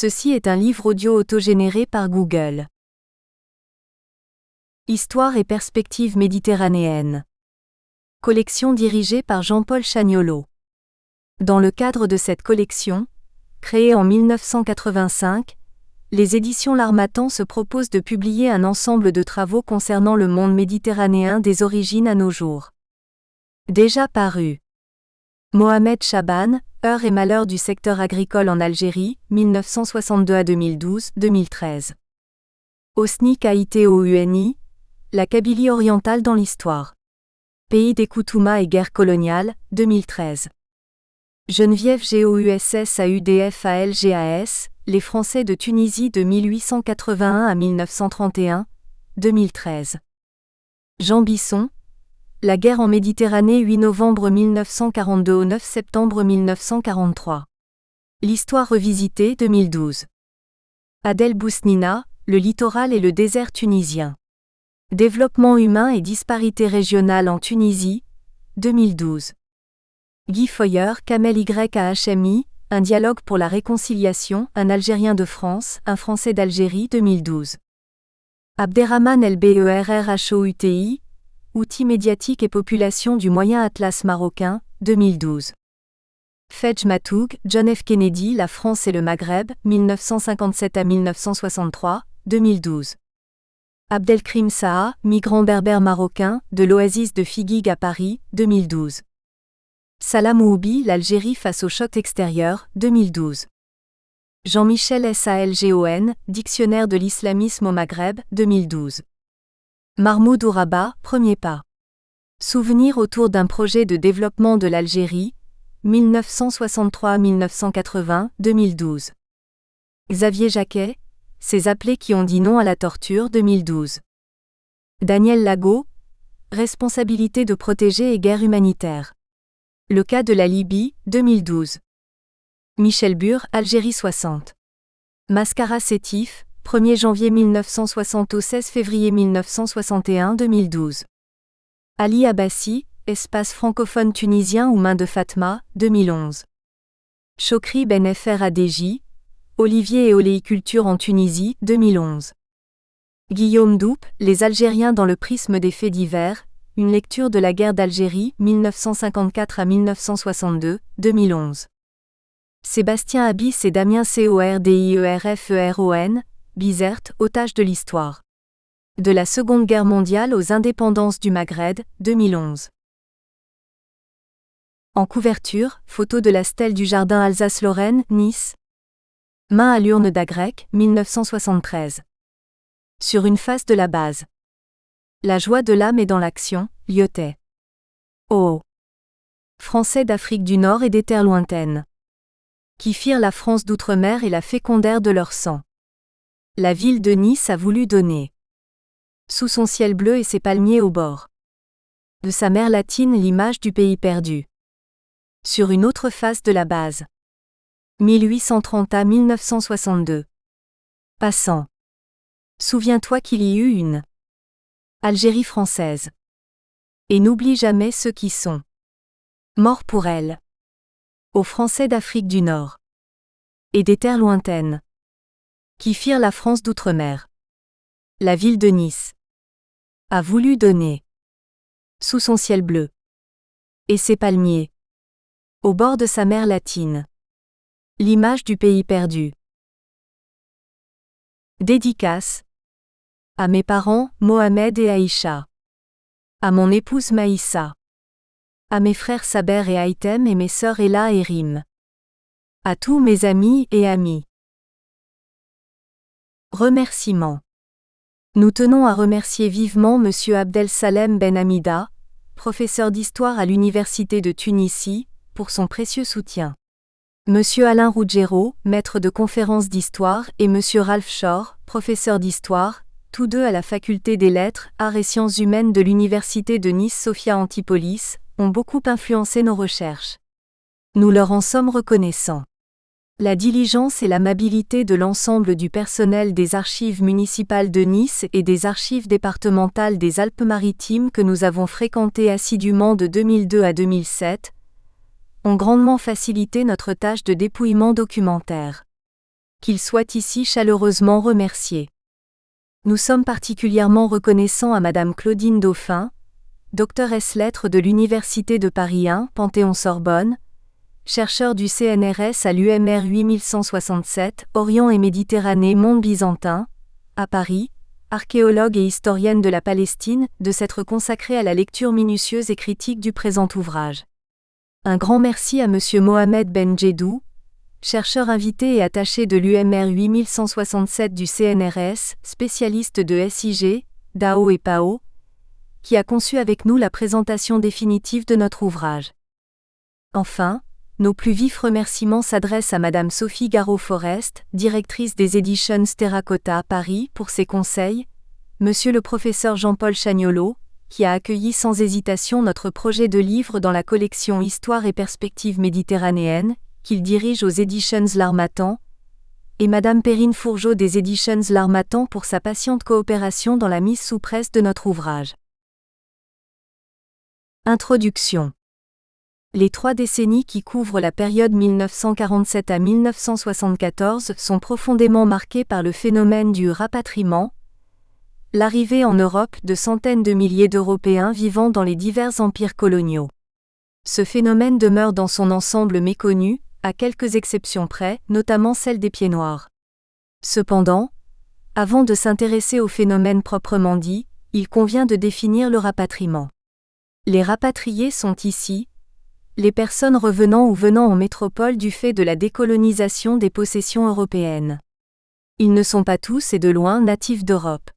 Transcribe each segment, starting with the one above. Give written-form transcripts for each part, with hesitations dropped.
Ceci est un livre audio autogénéré par Google. Histoire et perspectives méditerranéennes. Collection dirigée par Jean-Paul Chagnolot. Dans le cadre de cette collection, créée en 1985, les éditions L'Harmattan se proposent de publier un ensemble de travaux concernant le monde méditerranéen des origines à nos jours. Déjà paru. Mohamed Chaban, Heures et malheurs du secteur agricole en Algérie, 1962 à 2012, 2013. Hosni Kaïté-Ouni, La Kabylie orientale dans l'histoire. Pays des Koutouma et guerre coloniale, 2013. Geneviève Gousssaudf-Algas, Les Français de Tunisie de 1881 à 1931, 2013. Jean Bisson, La guerre en Méditerranée 8 novembre 1942 au 9 septembre 1943. L'histoire revisitée 2012. Adel Bousnina, Le littoral et le désert tunisien. Développement humain et disparité régionale en Tunisie, 2012. Guy Feuer, Kamel YAHMI, Un dialogue pour la réconciliation, un Algérien de France, un Français d'Algérie 2012. Abderrahman Elberrhouti, Outils médiatiques et population du Moyen Atlas marocain, 2012. Fedj Matoug, John F. Kennedy, La France et le Maghreb, 1957 à 1963, 2012. Abdelkrim Saha, migrant berbère marocain, de l'oasis de Figuig à Paris, 2012. Salam Oubi, L'Algérie face au choc extérieur, 2012. Jean-Michel Salgon, Dictionnaire de l'islamisme au Maghreb, 2012. Mahmoud Ouraba, Premier pas. Souvenirs autour d'un projet de développement de l'Algérie, 1963-1980, 2012. Xavier Jacquet, Ces appelés qui ont dit non à la torture, 2012. Daniel Lago, Responsabilité de protéger et guerre humanitaire. Le cas de la Libye, 2012. Michel Bure, Algérie 60. Mascara Sétif, 1er janvier 1960 au 16 février 1961, 2012. Ali Abbassi, Espace francophone tunisien ou Main de Fatma, 2011. Chokri Ben Fr ADJ, Olivier et oléiculture en Tunisie, 2011. Guillaume Doupe, Les Algériens dans le prisme des faits divers, une lecture de la guerre d'Algérie, 1954 à 1962, 2011. Sébastien Abyss et Damien Cordierferon, Bizerte, Otages de l'histoire. De la Seconde Guerre mondiale aux indépendances du Maghreb, 2011. En couverture, photo de la stèle du jardin Alsace-Lorraine, Nice. Main à l'urne d'Agrec, 1973. Sur une face de la base. La joie de l'âme est dans l'action, Lyotet. Oh! Français d'Afrique du Nord et des terres lointaines. Qui firent la France d'outre-mer et la fécondèrent de leur sang. La ville de Nice a voulu donner. Sous son ciel bleu et ses palmiers au bord. De sa mer latine l'image du pays perdu. Sur une autre face de la base. 1830 à 1962. Passant. Souviens-toi qu'il y eut une Algérie française. Et n'oublie jamais ceux qui sont morts pour elle. Aux Français d'Afrique du Nord. Et des terres lointaines. Qui firent la France d'outre-mer. La ville de Nice a voulu donner. Sous son ciel bleu. Et ses palmiers. Au bord de sa mer latine. L'image du pays perdu. Dédicace. À mes parents, Mohamed et Aïcha. À mon épouse Maïssa. À mes frères Saber et Haïtem et mes sœurs Ella et Rim. À tous mes amis et amis. Remerciements. Nous tenons à remercier vivement Monsieur Abdel Salem Ben Hamida, professeur d'histoire à l'Université de Tunisie, pour son précieux soutien. Monsieur Alain Ruggiero, maître de conférences d'histoire, et Monsieur Ralph Shore, professeur d'histoire, tous deux à la Faculté des Lettres, Arts et Sciences Humaines de l'Université de Nice Sophia Antipolis, ont beaucoup influencé nos recherches. Nous leur en sommes reconnaissants. La diligence et l'amabilité de l'ensemble du personnel des archives municipales de Nice et des archives départementales des Alpes-Maritimes que nous avons fréquentées assidûment de 2002 à 2007, ont grandement facilité notre tâche de dépouillement documentaire. Qu'ils soient ici chaleureusement remerciés. Nous sommes particulièrement reconnaissants à Madame Claudine Dauphin, Dr ès lettres de l'Université de Paris 1, Panthéon-Sorbonne, chercheur du CNRS à l'UMR 8167, Orient et Méditerranée Monde byzantin, à Paris, archéologue et historienne de la Palestine, de s'être consacrée à la lecture minutieuse et critique du présent ouvrage. Un grand merci à Monsieur Mohamed Ben Jedou, chercheur invité et attaché de l'UMR 8167 du CNRS, spécialiste de SIG, DAO et PAO, qui a conçu avec nous la présentation définitive de notre ouvrage. Enfin, nos plus vifs remerciements s'adressent à Madame Sophie Garot-Forest, directrice des éditions Terracotta à Paris, pour ses conseils, Monsieur le professeur Jean-Paul Chagnolot, qui a accueilli sans hésitation notre projet de livre dans la collection Histoire et perspectives méditerranéennes, qu'il dirige aux éditions L'Harmattan, et Madame Perrine Fourgeot des éditions L'Harmattan pour sa patiente coopération dans la mise sous presse de notre ouvrage. Introduction. Les 3 décennies qui couvrent la période 1947 à 1974 sont profondément marquées par le phénomène du rapatriement, l'arrivée en Europe de centaines de milliers d'Européens vivant dans les divers empires coloniaux. Ce phénomène demeure dans son ensemble méconnu, à quelques exceptions près, notamment celle des Pieds Noirs. Cependant, avant de s'intéresser au phénomène proprement dit, il convient de définir le rapatriement. Les rapatriés sont ici les personnes revenant ou venant en métropole du fait de la décolonisation des possessions européennes. Ils ne sont pas tous et de loin natifs d'Europe.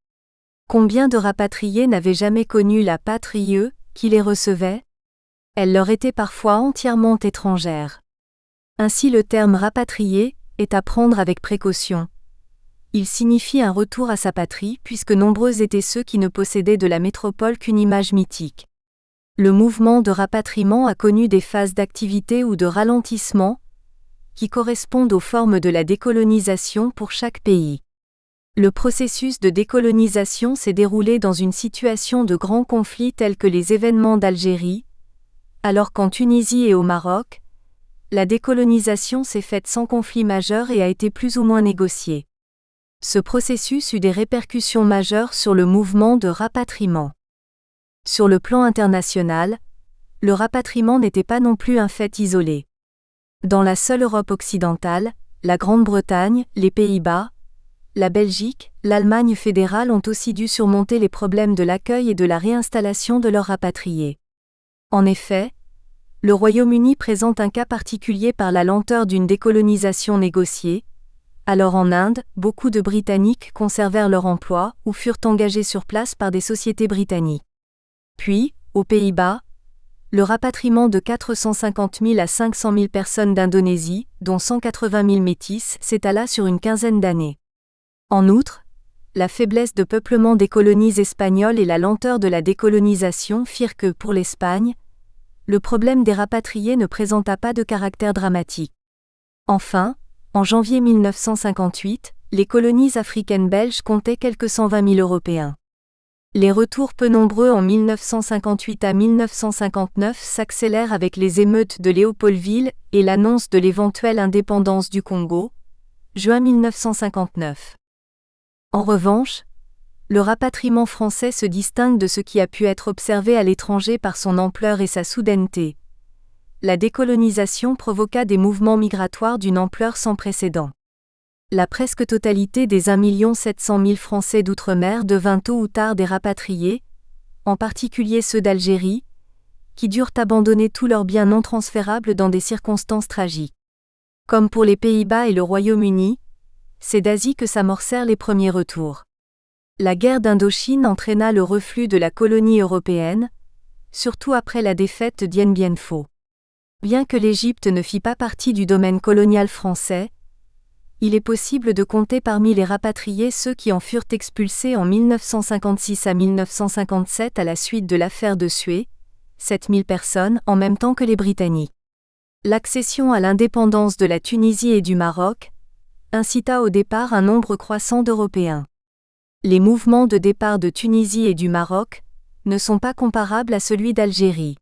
Combien de rapatriés n'avaient jamais connu la patrie qui les recevait ? Elle leur était parfois entièrement étrangère. Ainsi le terme rapatrié est à prendre avec précaution. Il signifie un retour à sa patrie puisque nombreux étaient ceux qui ne possédaient de la métropole qu'une image mythique. Le mouvement de rapatriement a connu des phases d'activité ou de ralentissement qui correspondent aux formes de la décolonisation pour chaque pays. Le processus de décolonisation s'est déroulé dans une situation de grands conflits tels que les événements d'Algérie, alors qu'en Tunisie et au Maroc, la décolonisation s'est faite sans conflit majeur et a été plus ou moins négociée. Ce processus eut des répercussions majeures sur le mouvement de rapatriement. Sur le plan international, le rapatriement n'était pas non plus un fait isolé. Dans la seule Europe occidentale, la Grande-Bretagne, les Pays-Bas, la Belgique, l'Allemagne fédérale ont aussi dû surmonter les problèmes de l'accueil et de la réinstallation de leurs rapatriés. En effet, le Royaume-Uni présente un cas particulier par la lenteur d'une décolonisation négociée. Alors en Inde, beaucoup de Britanniques conservèrent leur emploi ou furent engagés sur place par des sociétés britanniques. Puis, aux Pays-Bas, le rapatriement de 450 000 à 500 000 personnes d'Indonésie, dont 180 000 métis, s'étala sur une quinzaine d'années. En outre, la faiblesse de peuplement des colonies espagnoles et la lenteur de la décolonisation firent que, pour l'Espagne, le problème des rapatriés ne présenta pas de caractère dramatique. Enfin, en janvier 1958, les colonies africaines belges comptaient quelques 120 000 Européens. Les retours peu nombreux en 1958 à 1959 s'accélèrent avec les émeutes de Léopoldville et l'annonce de l'éventuelle indépendance du Congo, juin 1959. En revanche, le rapatriement français se distingue de ce qui a pu être observé à l'étranger par son ampleur et sa soudaineté. La décolonisation provoqua des mouvements migratoires d'une ampleur sans précédent. La presque totalité des 1 700 000 Français d'outre-mer devint tôt ou tard des rapatriés, en particulier ceux d'Algérie, qui durent abandonner tous leurs biens non transférables dans des circonstances tragiques. Comme pour les Pays-Bas et le Royaume-Uni, c'est d'Asie que s'amorcèrent les premiers retours. La guerre d'Indochine entraîna le reflux de la colonie européenne, surtout après la défaite d'Dien Bien Phu. Bien que l'Égypte ne fît pas partie du domaine colonial français, il est possible de compter parmi les rapatriés ceux qui en furent expulsés en 1956 à 1957 à la suite de l'affaire de Suez, 7000 personnes en même temps que les Britanniques. L'accession à l'indépendance de la Tunisie et du Maroc incita au départ un nombre croissant d'Européens. Les mouvements de départ de Tunisie et du Maroc ne sont pas comparables à celui d'Algérie.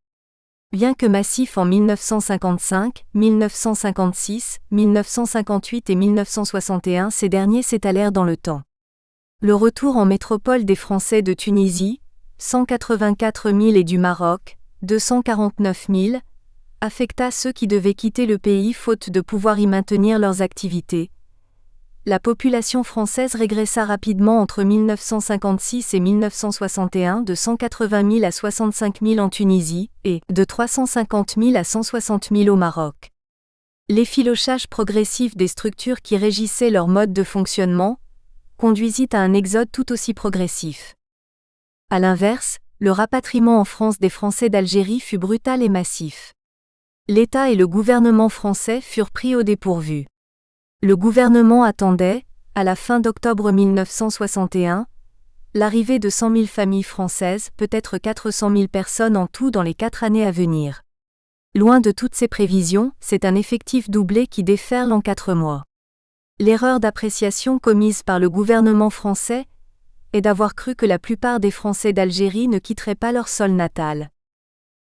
Bien que massifs en 1955, 1956, 1958 et 1961, ces derniers s'étalèrent dans le temps. Le retour en métropole des Français de Tunisie, 184 000 et du Maroc, 249 000, affecta ceux qui devaient quitter le pays faute de pouvoir y maintenir leurs activités. La population française régressa rapidement entre 1956 et 1961 de 180 000 à 65 000 en Tunisie, et de 350 000 à 160 000 au Maroc. L'effilochage progressif des structures qui régissaient leur mode de fonctionnement conduisit à un exode tout aussi progressif. À l'inverse, le rapatriement en France des Français d'Algérie fut brutal et massif. L'État et le gouvernement français furent pris au dépourvu. Le gouvernement attendait, à la fin d'octobre 1961, l'arrivée de 100 000 familles françaises, peut-être 400 000 personnes en tout dans les 4 années à venir. Loin de toutes ces prévisions, c'est un effectif doublé qui déferle en 4 mois. L'erreur d'appréciation commise par le gouvernement français est d'avoir cru que la plupart des Français d'Algérie ne quitteraient pas leur sol natal.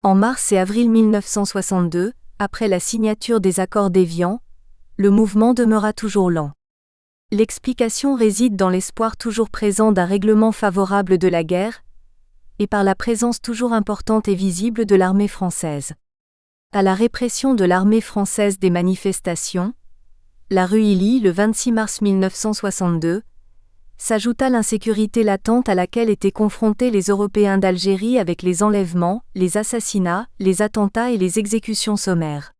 En mars et avril 1962, après la signature des accords d'Évian, le mouvement demeura toujours lent. L'explication réside dans l'espoir toujours présent d'un règlement favorable de la guerre, et par la présence toujours importante et visible de l'armée française. À la répression de l'armée française des manifestations, la rue Illy le 26 mars 1962, s'ajouta l'insécurité latente à laquelle étaient confrontés les Européens d'Algérie avec les enlèvements, les assassinats, les attentats et les exécutions sommaires.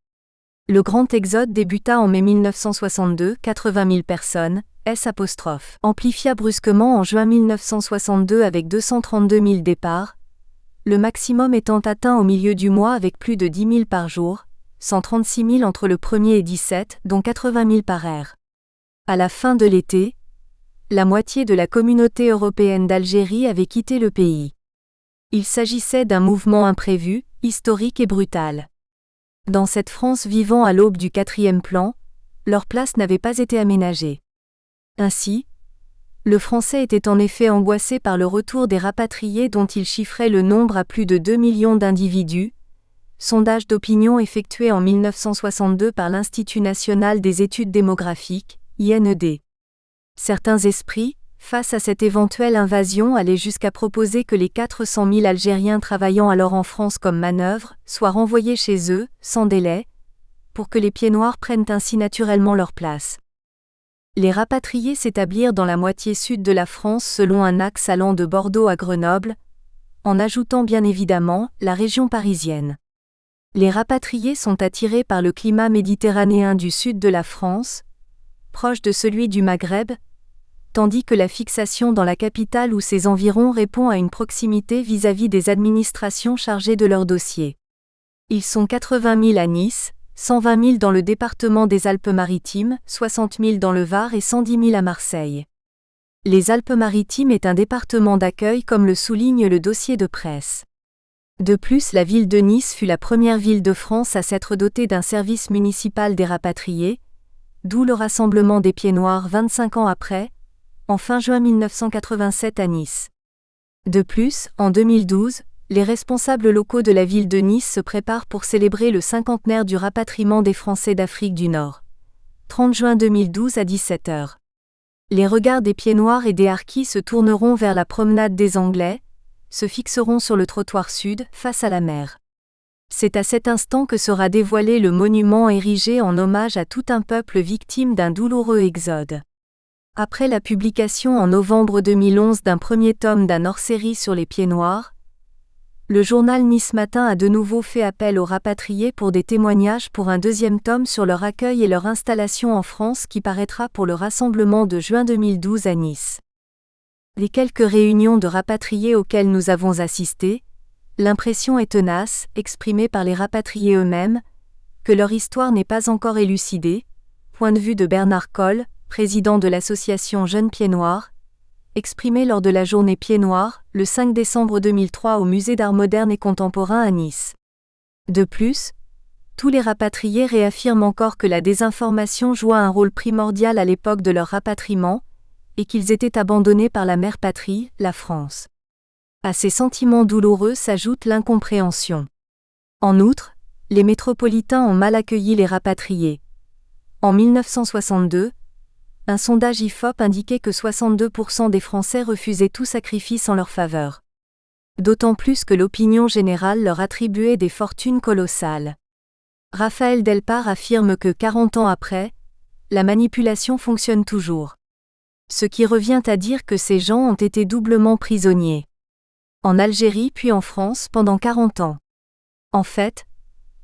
Le grand exode débuta en mai 1962, 80 000 personnes, amplifia brusquement en juin 1962 avec 232 000 départs, le maximum étant atteint au milieu du mois avec plus de 10 000 par jour, 136 000 entre le 1er et 17, dont 80 000 par air. À la fin de l'été, la moitié de la communauté européenne d'Algérie avait quitté le pays. Il s'agissait d'un mouvement imprévu, historique et brutal. Dans cette France vivant à l'aube du 4e plan, leur place n'avait pas été aménagée. Ainsi, le Français était en effet angoissé par le retour des rapatriés dont il chiffrait le nombre à plus de 2 millions d'individus, sondage d'opinion effectué en 1962 par l'Institut national des études démographiques, INED. Certains esprits, face à cette éventuelle invasion, allaient jusqu'à proposer que les 400 000 Algériens travaillant alors en France comme manœuvre soient renvoyés chez eux, sans délai, pour que les pieds-noirs prennent ainsi naturellement leur place. Les rapatriés s'établirent dans la moitié sud de la France selon un axe allant de Bordeaux à Grenoble, en ajoutant bien évidemment la région parisienne. Les rapatriés sont attirés par le climat méditerranéen du sud de la France, proche de celui du Maghreb, tandis que la fixation dans la capitale ou ses environs répond à une proximité vis-à-vis des administrations chargées de leurs dossiers. Ils sont 80 000 à Nice, 120 000 dans le département des Alpes-Maritimes, 60 000 dans le Var et 110 000 à Marseille. Les Alpes-Maritimes est un département d'accueil comme le souligne le dossier de presse. De plus, la ville de Nice fut la première ville de France à s'être dotée d'un service municipal des rapatriés, d'où le rassemblement des Pieds-Noirs 25 ans après, en fin juin 1987 à Nice. De plus, en 2012, les responsables locaux de la ville de Nice se préparent pour célébrer le cinquantenaire du rapatriement des Français d'Afrique du Nord. 30 juin 2012 à 17h. Les regards des Pieds-Noirs et des Harkis se tourneront vers la promenade des Anglais, se fixeront sur le trottoir sud, face à la mer. C'est à cet instant que sera dévoilé le monument érigé en hommage à tout un peuple victime d'un douloureux exode. Après la publication en novembre 2011 d'un premier tome d'un hors-série sur les Pieds-Noirs, le journal Nice Matin a de nouveau fait appel aux rapatriés pour des témoignages pour un deuxième tome sur leur accueil et leur installation en France qui paraîtra pour le rassemblement de juin 2012 à Nice. Les quelques réunions de rapatriés auxquelles nous avons assisté, l'impression est tenace, exprimée par les rapatriés eux-mêmes, que leur histoire n'est pas encore élucidée, point de vue de Bernard Coll, président de l'association Jeunes Pieds-Noirs, exprimé lors de la journée Pieds-Noirs, le 5 décembre 2003 au Musée d'Art moderne et contemporain à Nice. De plus, tous les rapatriés réaffirment encore que la désinformation joua un rôle primordial à l'époque de leur rapatriement, et qu'ils étaient abandonnés par la mère patrie, la France. À ces sentiments douloureux s'ajoute l'incompréhension. En outre, les métropolitains ont mal accueilli les rapatriés. En 1962, un sondage IFOP indiquait que 62% des Français refusaient tout sacrifice en leur faveur. D'autant plus que l'opinion générale leur attribuait des fortunes colossales. Raphaël Delpar affirme que 40 ans après, la manipulation fonctionne toujours. Ce qui revient à dire que ces gens ont été doublement prisonniers. En Algérie puis en France pendant 40 ans. En fait,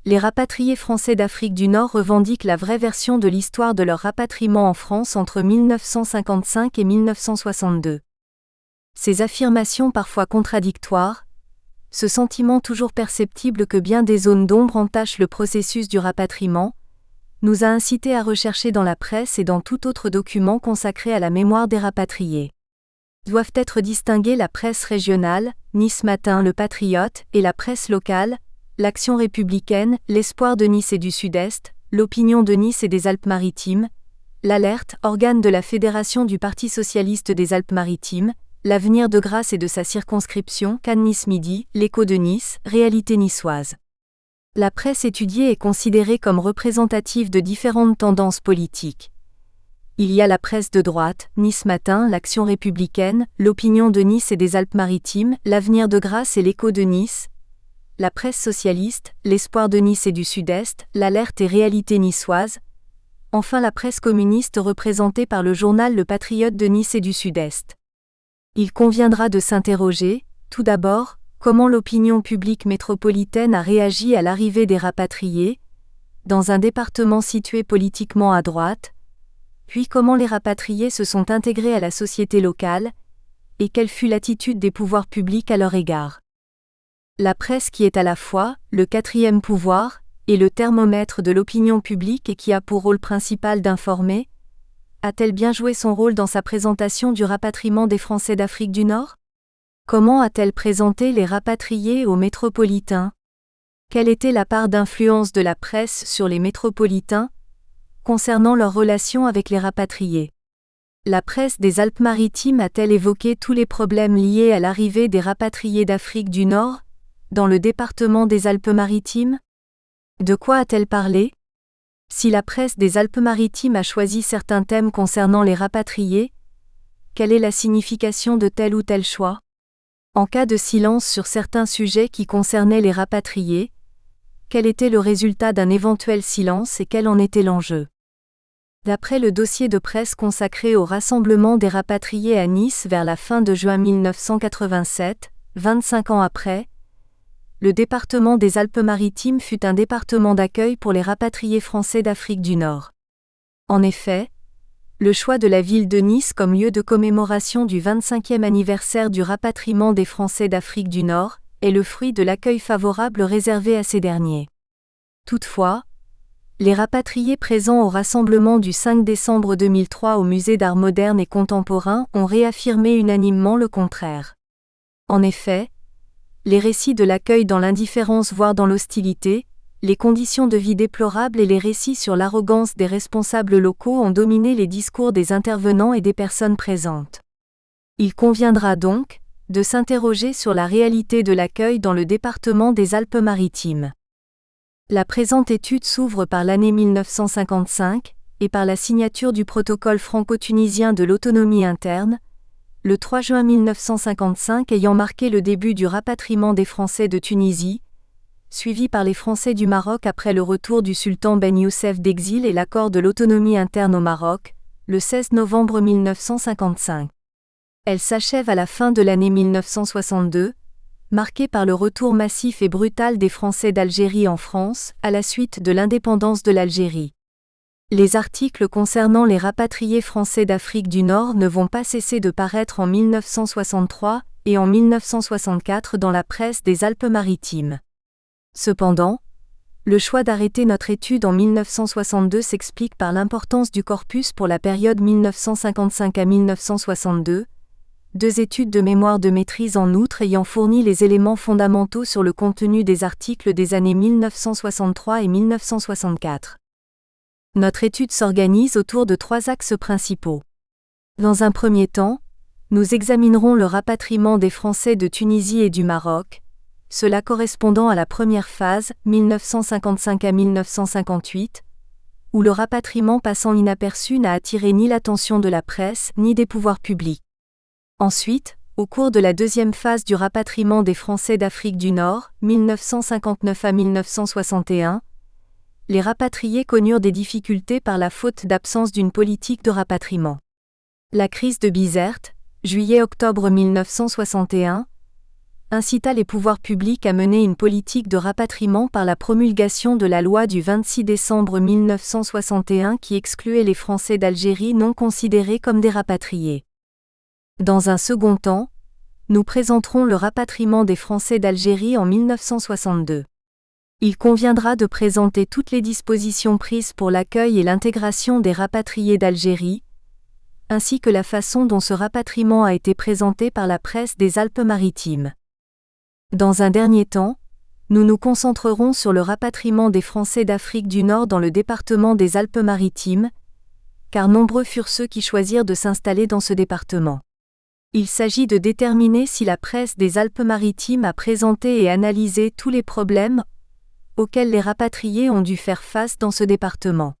les rapatriés français d'Afrique du Nord revendiquent la vraie version de l'histoire de leur rapatriement en France entre 1955 et 1962. Ces affirmations parfois contradictoires, ce sentiment toujours perceptible que bien des zones d'ombre entachent le processus du rapatriement, nous a incités à rechercher dans la presse et dans tout autre document consacré à la mémoire des rapatriés. Doivent être distinguées la presse régionale, Nice Matin, Le Patriote, et la presse locale, l'Action républicaine, l'Espoir de Nice et du Sud-Est, l'Opinion de Nice et des Alpes-Maritimes, l'Alerte, organe de la Fédération du Parti socialiste des Alpes-Maritimes, l'Avenir de Grasse et de sa circonscription, Cannes-Nice Midi, l'Écho de Nice, Réalité niçoise. La presse étudiée est considérée comme représentative de différentes tendances politiques. Il y a la presse de droite, Nice Matin, l'Action républicaine, l'Opinion de Nice et des Alpes-Maritimes, l'Avenir de Grasse et l'Écho de Nice, la presse socialiste, l'Espoir de Nice et du Sud-Est, l'Alerte et Réalité niçoise, enfin la presse communiste représentée par le journal Le Patriote de Nice et du Sud-Est. Il conviendra de s'interroger, tout d'abord, comment l'opinion publique métropolitaine a réagi à l'arrivée des rapatriés, dans un département situé politiquement à droite, puis comment les rapatriés se sont intégrés à la société locale, et quelle fut l'attitude des pouvoirs publics à leur égard. La presse qui est à la fois le quatrième pouvoir et le thermomètre de l'opinion publique et qui a pour rôle principal d'informer, a-t-elle bien joué son rôle dans sa présentation du rapatriement des Français d'Afrique du Nord ? Comment a-t-elle présenté les rapatriés aux métropolitains ? Quelle était la part d'influence de la presse sur les métropolitains, concernant leurs relations avec les rapatriés ? La presse des Alpes-Maritimes a-t-elle évoqué tous les problèmes liés à l'arrivée des rapatriés d'Afrique du Nord, dans le département des Alpes-Maritimes ? De quoi a-t-elle parlé ? Si la presse des Alpes-Maritimes a choisi certains thèmes concernant les rapatriés, quelle est la signification de tel ou tel choix ? En cas de silence sur certains sujets qui concernaient les rapatriés, quel était le résultat d'un éventuel silence et quel en était l'enjeu ? D'après le dossier de presse consacré au rassemblement des rapatriés à Nice vers la fin de juin 1987, 25 ans après, le département des Alpes-Maritimes fut un département d'accueil pour les rapatriés français d'Afrique du Nord. En effet, le choix de la ville de Nice comme lieu de commémoration du 25e anniversaire du rapatriement des Français d'Afrique du Nord est le fruit de l'accueil favorable réservé à ces derniers. Toutefois, les rapatriés présents au rassemblement du 5 décembre 2003 au Musée d'art moderne et contemporain ont réaffirmé unanimement le contraire. En effet, les récits de l'accueil dans l'indifférence voire dans l'hostilité, les conditions de vie déplorables et les récits sur l'arrogance des responsables locaux ont dominé les discours des intervenants et des personnes présentes. Il conviendra donc de s'interroger sur la réalité de l'accueil dans le département des Alpes-Maritimes. La présente étude s'ouvre par l'année 1955 et par la signature du protocole franco-tunisien de l'autonomie interne, le 3 juin 1955 ayant marqué le début du rapatriement des Français de Tunisie, suivi par les Français du Maroc après le retour du sultan Ben Youssef d'exil et l'accord de l'autonomie interne au Maroc, le 16 novembre 1955. Elle s'achève à la fin de l'année 1962, marquée par le retour massif et brutal des Français d'Algérie en France, à la suite de l'indépendance de l'Algérie. Les articles concernant les rapatriés français d'Afrique du Nord ne vont pas cesser de paraître en 1963 et en 1964 dans la presse des Alpes-Maritimes. Cependant, le choix d'arrêter notre étude en 1962 s'explique par l'importance du corpus pour la période 1955 à 1962, deux études de mémoire de maîtrise en outre ayant fourni les éléments fondamentaux sur le contenu des articles des années 1963 et 1964. Notre étude s'organise autour de trois axes principaux. Dans un premier temps, nous examinerons le rapatriement des Français de Tunisie et du Maroc, cela correspondant à la première phase, 1955 à 1958, où le rapatriement passant inaperçu n'a attiré ni l'attention de la presse ni des pouvoirs publics. Ensuite, au cours de la deuxième phase du rapatriement des Français d'Afrique du Nord, 1959 à 1961, les rapatriés connurent des difficultés par la faute d'absence d'une politique de rapatriement. La crise de Bizerte, juillet-octobre 1961, incita les pouvoirs publics à mener une politique de rapatriement par la promulgation de la loi du 26 décembre 1961 qui excluait les Français d'Algérie non considérés comme des rapatriés. Dans un second temps, nous présenterons le rapatriement des Français d'Algérie en 1962. Il conviendra de présenter toutes les dispositions prises pour l'accueil et l'intégration des rapatriés d'Algérie, ainsi que la façon dont ce rapatriement a été présenté par la presse des Alpes-Maritimes. Dans un dernier temps, nous nous concentrerons sur le rapatriement des Français d'Afrique du Nord dans le département des Alpes-Maritimes, car nombreux furent ceux qui choisirent de s'installer dans ce département. Il s'agit de déterminer si la presse des Alpes-Maritimes a présenté et analysé tous les problèmes auxquels les rapatriés ont dû faire face dans ce département.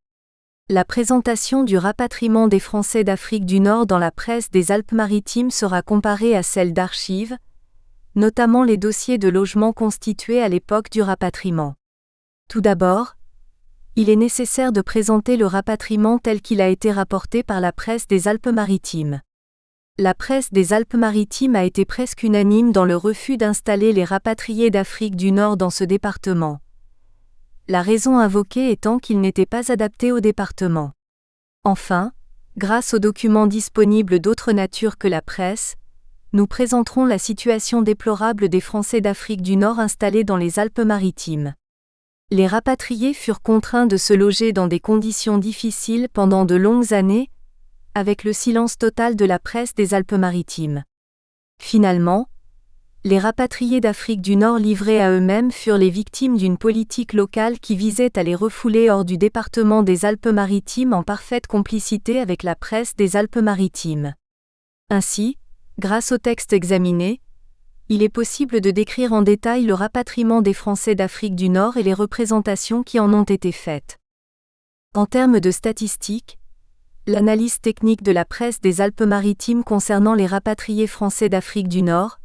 La présentation du rapatriement des Français d'Afrique du Nord dans la presse des Alpes-Maritimes sera comparée à celle d'archives, notamment les dossiers de logement constitués à l'époque du rapatriement. Tout d'abord, il est nécessaire de présenter le rapatriement tel qu'il a été rapporté par la presse des Alpes-Maritimes. La presse des Alpes-Maritimes a été presque unanime dans le refus d'installer les rapatriés d'Afrique du Nord dans ce département. La raison invoquée étant qu'il n'était pas adapté au département. Enfin, grâce aux documents disponibles d'autre nature que la presse, nous présenterons la situation déplorable des Français d'Afrique du Nord installés dans les Alpes-Maritimes. Les rapatriés furent contraints de se loger dans des conditions difficiles pendant de longues années, avec le silence total de la presse des Alpes-Maritimes. Finalement, les rapatriés d'Afrique du Nord livrés à eux-mêmes furent les victimes d'une politique locale qui visait à les refouler hors du département des Alpes-Maritimes en parfaite complicité avec la presse des Alpes-Maritimes. Ainsi, grâce au texte examiné, il est possible de décrire en détail le rapatriement des Français d'Afrique du Nord et les représentations qui en ont été faites. En termes de statistiques, l'analyse technique de la presse des Alpes-Maritimes concernant les rapatriés français d'Afrique du Nord,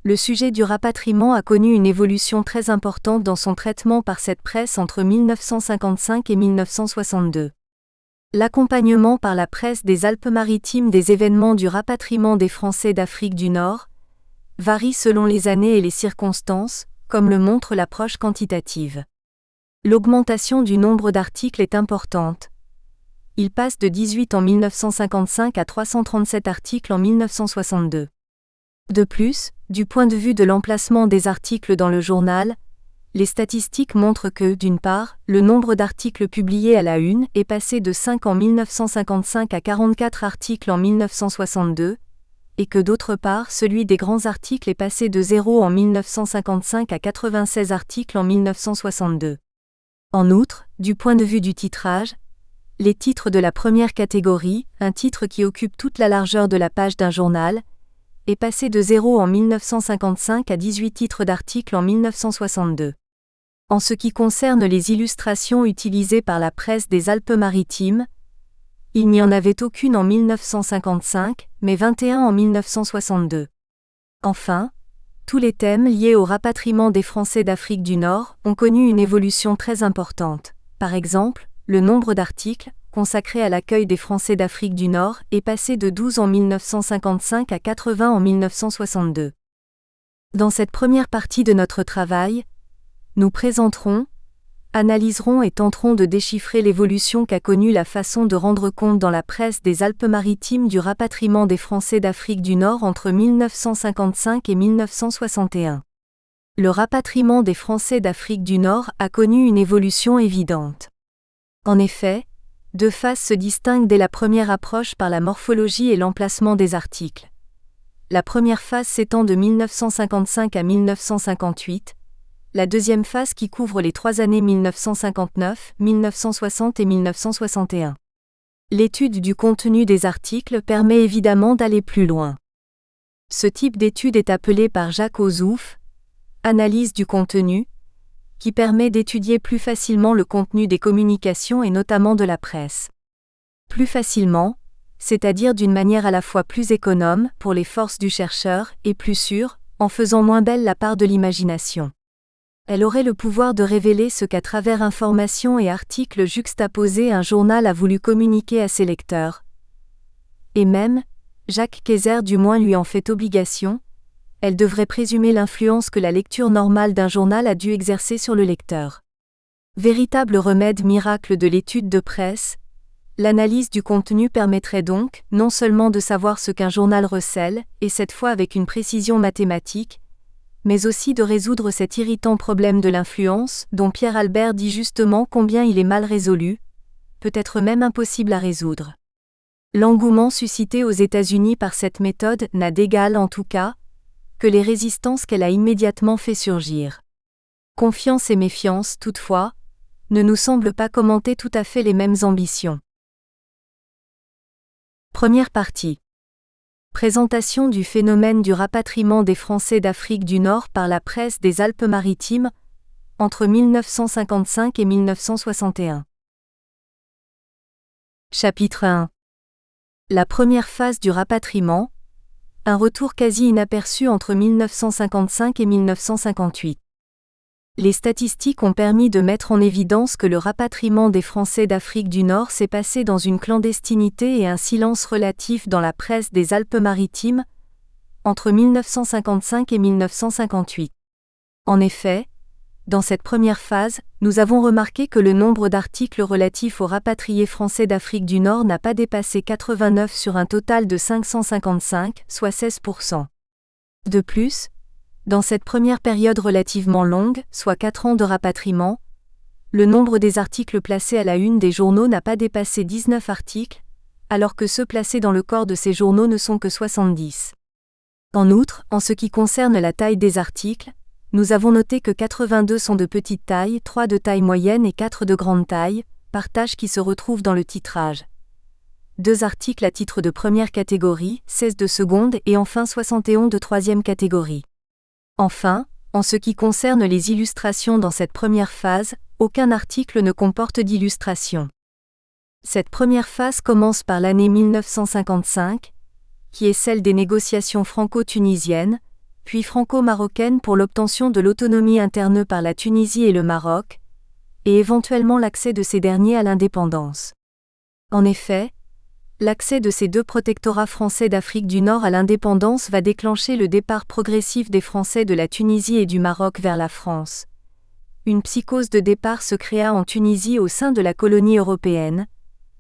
le sujet du rapatriement a connu une évolution très importante dans son traitement par cette presse entre 1955 et 1962. L'accompagnement par la presse des Alpes-Maritimes des événements du rapatriement des Français d'Afrique du Nord varie selon les années et les circonstances, comme le montre l'approche quantitative. L'augmentation du nombre d'articles est importante. Il passe de 18 en 1955 à 337 articles en 1962. De plus, du point de vue de l'emplacement des articles dans le journal, les statistiques montrent que, d'une part, le nombre d'articles publiés à la une est passé de 5 en 1955 à 44 articles en 1962, et que d'autre part celui des grands articles est passé de 0 en 1955 à 96 articles en 1962. En outre, du point de vue du titrage, les titres de la première catégorie, un titre qui occupe toute la largeur de la page d'un journal, est passé de 0 en 1955 à 18 titres d'articles en 1962. En ce qui concerne les illustrations utilisées par la presse des Alpes-Maritimes, il n'y en avait aucune en 1955, mais 21 en 1962. Enfin, tous les thèmes liés au rapatriement des Français d'Afrique du Nord ont connu une évolution très importante. Par exemple, le nombre d'articles consacrés à l'accueil des Français d'Afrique du Nord est passé de 12 en 1955 à 80 en 1962. Dans cette première partie de notre travail, nous présenterons, analyserons et tenterons de déchiffrer l'évolution qu'a connue la façon de rendre compte dans la presse des Alpes-Maritimes du rapatriement des Français d'Afrique du Nord entre 1955 et 1961. Le rapatriement des Français d'Afrique du Nord a connu une évolution évidente. En effet, deux phases se distinguent dès la première approche par la morphologie et l'emplacement des articles. La première phase s'étend de 1955 à 1958, la deuxième phase qui couvre les 3 années 1959, 1960 et 1961. L'étude du contenu des articles permet évidemment d'aller plus loin. Ce type d'étude est appelé par Jacques Ozouf Analyse du contenu, qui permet d'étudier plus facilement le contenu des communications et notamment de la presse. Plus facilement, c'est-à-dire d'une manière à la fois plus économe pour les forces du chercheur et plus sûre, en faisant moins belle la part de l'imagination. Elle aurait le pouvoir de révéler ce qu'à travers informations et articles juxtaposés un journal a voulu communiquer à ses lecteurs. Et même, Jacques Kayser du moins lui en fait obligation, elle devrait présumer l'influence que la lecture normale d'un journal a dû exercer sur le lecteur. Véritable remède miracle de l'étude de presse, l'analyse du contenu permettrait donc, non seulement de savoir ce qu'un journal recèle, et cette fois avec une précision mathématique, mais aussi de résoudre cet irritant problème de l'influence, dont Pierre Albert dit justement combien il est mal résolu, peut-être même impossible à résoudre. L'engouement suscité aux États-Unis par cette méthode n'a d'égal en tout cas, que les résistances qu'elle a immédiatement fait surgir. Confiance et méfiance, toutefois, ne nous semblent pas commenter tout à fait les mêmes ambitions. Première partie. Présentation du phénomène du rapatriement des Français d'Afrique du Nord par la presse des Alpes-Maritimes, entre 1955 et 1961. Chapitre 1. La première phase du rapatriement, un retour quasi inaperçu entre 1955 et 1958. Les statistiques ont permis de mettre en évidence que le rapatriement des Français d'Afrique du Nord s'est passé dans une clandestinité et un silence relatif dans la presse des Alpes-Maritimes, entre 1955 et 1958. En effet, dans cette première phase, nous avons remarqué que le nombre d'articles relatifs aux rapatriés français d'Afrique du Nord n'a pas dépassé 89 sur un total de 555, soit 16%. De plus, dans cette première période relativement longue, soit 4 ans de rapatriement, le nombre des articles placés à la une des journaux n'a pas dépassé 19 articles, alors que ceux placés dans le corps de ces journaux ne sont que 70. En outre, en ce qui concerne la taille des articles, nous avons noté que 82 sont de petite taille, 3 de taille moyenne et 4 de grande taille, partage qui se retrouve dans le titrage. 2 articles à titre de première catégorie, 16 de seconde et enfin 71 de troisième catégorie. Enfin, en ce qui concerne les illustrations dans cette première phase, aucun article ne comporte d'illustration. Cette première phase commence par l'année 1955, qui est celle des négociations franco-tunisiennes, puis franco-marocaine pour l'obtention de l'autonomie interne par la Tunisie et le Maroc, et éventuellement l'accès de ces derniers à l'indépendance. En effet, l'accès de ces deux protectorats français d'Afrique du Nord à l'indépendance va déclencher le départ progressif des Français de la Tunisie et du Maroc vers la France. Une psychose de départ se créa en Tunisie au sein de la colonie européenne.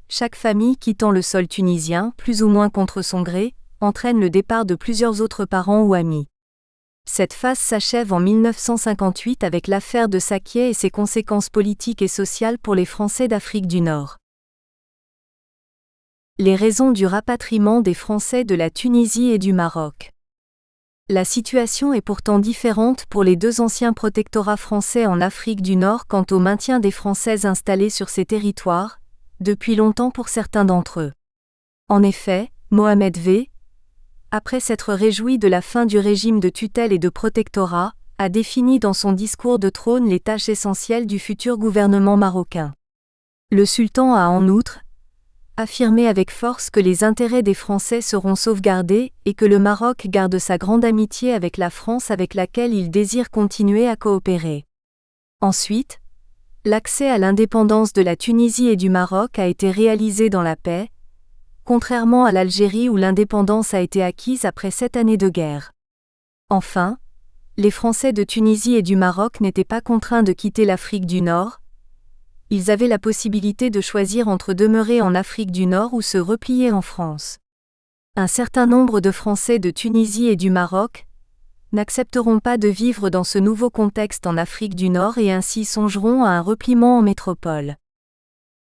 Chaque famille quittant le sol tunisien, plus ou moins contre son gré, entraîne le départ de plusieurs autres parents ou amis. Cette phase s'achève en 1958 avec l'affaire de Sakié et ses conséquences politiques et sociales pour les Français d'Afrique du Nord. Les raisons du rapatriement des Français de la Tunisie et du Maroc. La situation est pourtant différente pour les deux anciens protectorats français en Afrique du Nord quant au maintien des Français installés sur ces territoires, depuis longtemps pour certains d'entre eux. En effet, Mohamed V, après s'être réjoui de la fin du régime de tutelle et de protectorat, a défini dans son discours de trône les tâches essentielles du futur gouvernement marocain. Le sultan a en outre affirmé avec force que les intérêts des Français seront sauvegardés et que le Maroc garde sa grande amitié avec la France avec laquelle il désire continuer à coopérer. Ensuite, l'accès à l'indépendance de la Tunisie et du Maroc a été réalisé dans la paix, contrairement à l'Algérie où l'indépendance a été acquise après 7 années de guerre. Enfin, les Français de Tunisie et du Maroc n'étaient pas contraints de quitter l'Afrique du Nord. Ils avaient la possibilité de choisir entre demeurer en Afrique du Nord ou se replier en France. Un certain nombre de Français de Tunisie et du Maroc n'accepteront pas de vivre dans ce nouveau contexte en Afrique du Nord et ainsi songeront à un repliement en métropole.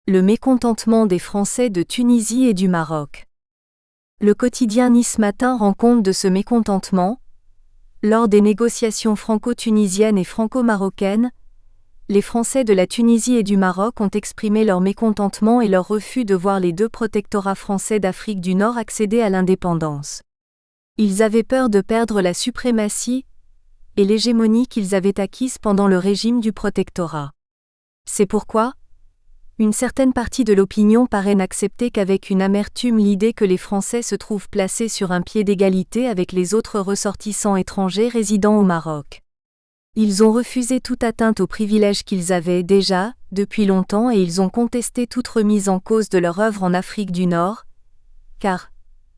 Le mécontentement des Français de Tunisie et du Maroc. Le quotidien Nice Matin rend compte de ce mécontentement. Lors des négociations franco-tunisiennes et franco-marocaines, les Français de la Tunisie et du Maroc ont exprimé leur mécontentement et leur refus de voir les deux protectorats français d'Afrique du Nord accéder à l'indépendance. Ils avaient peur de perdre la suprématie et l'hégémonie qu'ils avaient acquise pendant le régime du protectorat. C'est pourquoi, une certaine partie de l'opinion paraît n'accepter qu'avec une amertume l'idée que les Français se trouvent placés sur un pied d'égalité avec les autres ressortissants étrangers résidant au Maroc. Ils ont refusé toute atteinte aux privilèges qu'ils avaient déjà, depuis longtemps, et ils ont contesté toute remise en cause de leur œuvre en Afrique du Nord, car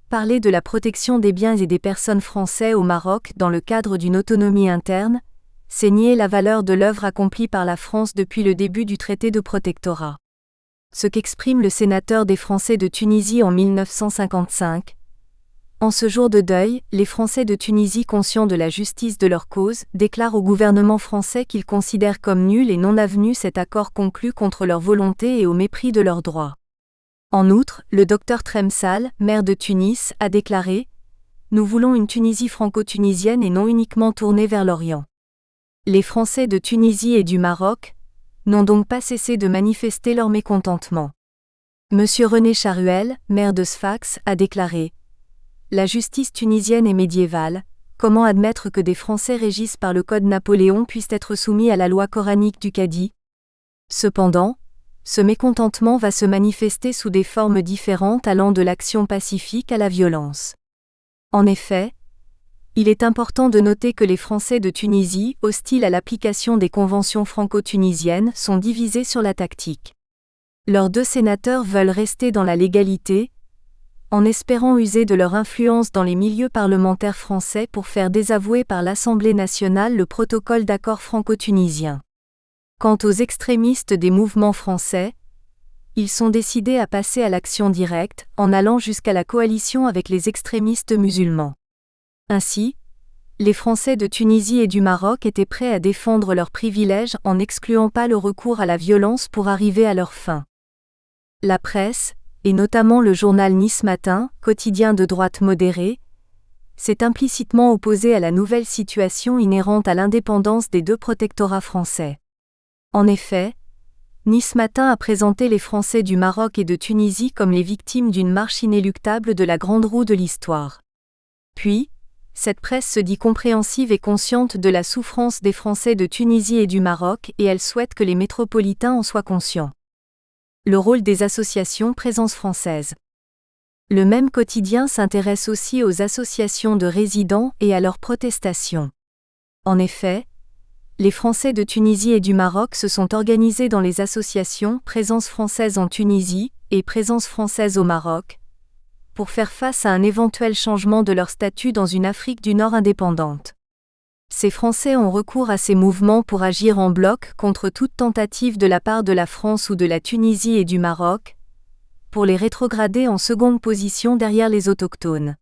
parler de la protection des biens et des personnes français au Maroc dans le cadre d'une autonomie interne, c'est nier la valeur de l'œuvre accomplie par la France depuis le début du traité de protectorat. Ce qu'exprime le sénateur des Français de Tunisie en 1955. En ce jour de deuil, les Français de Tunisie, conscients de la justice de leur cause, déclarent au gouvernement français qu'ils considèrent comme nul et non avenu cet accord conclu contre leur volonté et au mépris de leurs droits. En outre, le docteur Tremsal, maire de Tunis, a déclaré « Nous voulons une Tunisie franco-tunisienne et non uniquement tournée vers l'Orient ». Les Français de Tunisie et du Maroc n'ont donc pas cessé de manifester leur mécontentement. Monsieur René Charuel, maire de Sfax, a déclaré « La justice tunisienne est médiévale, comment admettre que des Français régis par le Code Napoléon puissent être soumis à la loi coranique du cadi ?» Cependant, ce mécontentement va se manifester sous des formes différentes allant de l'action pacifique à la violence. En effet, il est important de noter que les Français de Tunisie, hostiles à l'application des conventions franco-tunisiennes, sont divisés sur la tactique. Leurs deux sénateurs veulent rester dans la légalité, en espérant user de leur influence dans les milieux parlementaires français pour faire désavouer par l'Assemblée nationale le protocole d'accord franco-tunisien. Quant aux extrémistes des mouvements français, ils sont décidés à passer à l'action directe, en allant jusqu'à la coalition avec les extrémistes musulmans. Ainsi, les Français de Tunisie et du Maroc étaient prêts à défendre leurs privilèges en n'excluant pas le recours à la violence pour arriver à leur fin. La presse, et notamment le journal Nice Matin, quotidien de droite modérée, s'est implicitement opposé à la nouvelle situation inhérente à l'indépendance des deux protectorats français. En effet, Nice Matin a présenté les Français du Maroc et de Tunisie comme les victimes d'une marche inéluctable de la grande roue de l'histoire. Puis, cette presse se dit compréhensive et consciente de la souffrance des Français de Tunisie et du Maroc et elle souhaite que les métropolitains en soient conscients. Le rôle des associations Présence française. Le même quotidien s'intéresse aussi aux associations de résidents et à leurs protestations. En effet, les Français de Tunisie et du Maroc se sont organisés dans les associations Présence française en Tunisie et Présence française au Maroc, pour faire face à un éventuel changement de leur statut dans une Afrique du Nord indépendante. Ces Français ont recours à ces mouvements pour agir en bloc contre toute tentative de la part de la France ou de la Tunisie et du Maroc, pour les rétrograder en seconde position derrière les autochtones.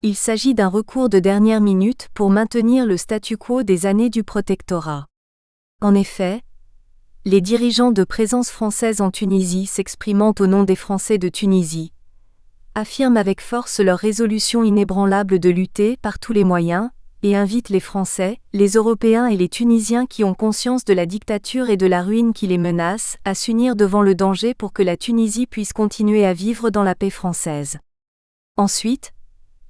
Il s'agit d'un recours de dernière minute pour maintenir le statu quo des années du protectorat. En effet, les dirigeants de Présence française en Tunisie, s'exprimant au nom des Français de Tunisie, affirment avec force leur résolution inébranlable de lutter par tous les moyens, et invitent les Français, les Européens et les Tunisiens qui ont conscience de la dictature et de la ruine qui les menace, à s'unir devant le danger pour que la Tunisie puisse continuer à vivre dans la paix française. Ensuite,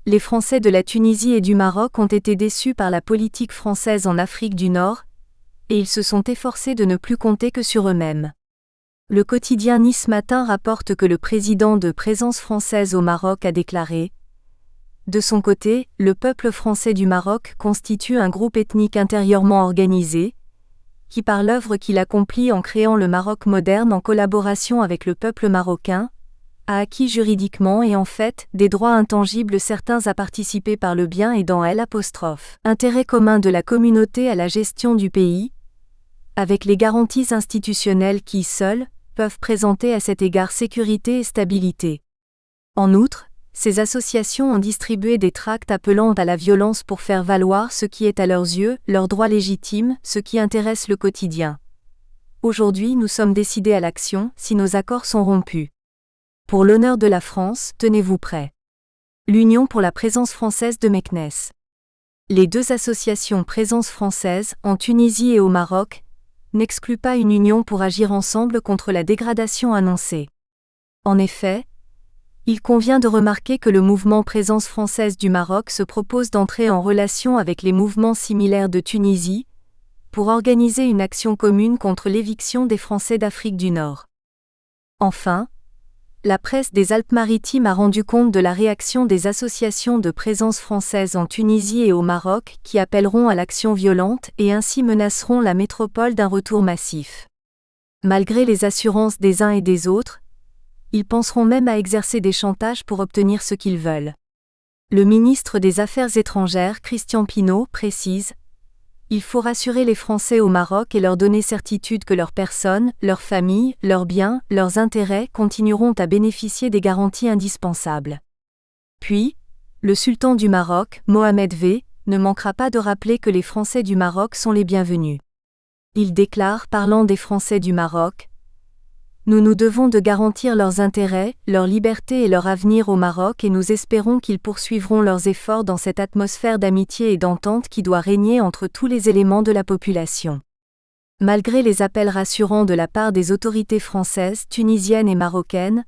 les Français de la Tunisie et du Maroc ont été déçus par la politique française en Afrique du Nord, et ils se sont efforcés de ne plus compter que sur eux-mêmes. Le quotidien Nice Matin rapporte que le président de Présence française au Maroc a déclaré « De son côté, le peuple français du Maroc constitue un groupe ethnique intérieurement organisé, qui par l'œuvre qu'il accomplit en créant le Maroc moderne en collaboration avec le peuple marocain, a acquis juridiquement et en fait des droits intangibles certains à participer par le bien et dans l'intérêt commun de la communauté à la gestion du pays, avec les garanties institutionnelles qui, seules, peuvent présenter à cet égard sécurité et stabilité. En outre, ces associations ont distribué des tracts appelant à la violence pour faire valoir ce qui est à leurs yeux, leurs droits légitimes, ce qui intéresse le quotidien. Aujourd'hui nous sommes décidés à l'action, si nos accords sont rompus. Pour l'honneur de la France, tenez-vous prêts. L'Union pour la présence française de Meknès. Les deux associations Présence française, en Tunisie et au Maroc, n'excluent pas une union pour agir ensemble contre la dégradation annoncée. En effet, Il convient de remarquer que le mouvement Présence française du Maroc se propose d'entrer en relation avec les mouvements similaires de Tunisie, pour organiser une action commune contre l'éviction des Français d'Afrique du Nord. Enfin, la presse des Alpes-Maritimes a rendu compte de la réaction des associations de présence française en Tunisie et au Maroc qui appelleront à l'action violente et ainsi menaceront la métropole d'un retour massif. Malgré les assurances des uns et des autres, ils penseront même à exercer des chantages pour obtenir ce qu'ils veulent. Le ministre des Affaires étrangères Christian Pineau précise: il faut rassurer les Français au Maroc et leur donner certitude que leurs personnes, leurs familles, leurs biens, leurs intérêts continueront à bénéficier des garanties indispensables. Puis, le sultan du Maroc, Mohamed V, ne manquera pas de rappeler que les Français du Maroc sont les bienvenus. Il déclare, parlant des Français du Maroc: nous nous devons de garantir leurs intérêts, leur liberté et leur avenir au Maroc et nous espérons qu'ils poursuivront leurs efforts dans cette atmosphère d'amitié et d'entente qui doit régner entre tous les éléments de la population. Malgré les appels rassurants de la part des autorités françaises, tunisiennes et marocaines,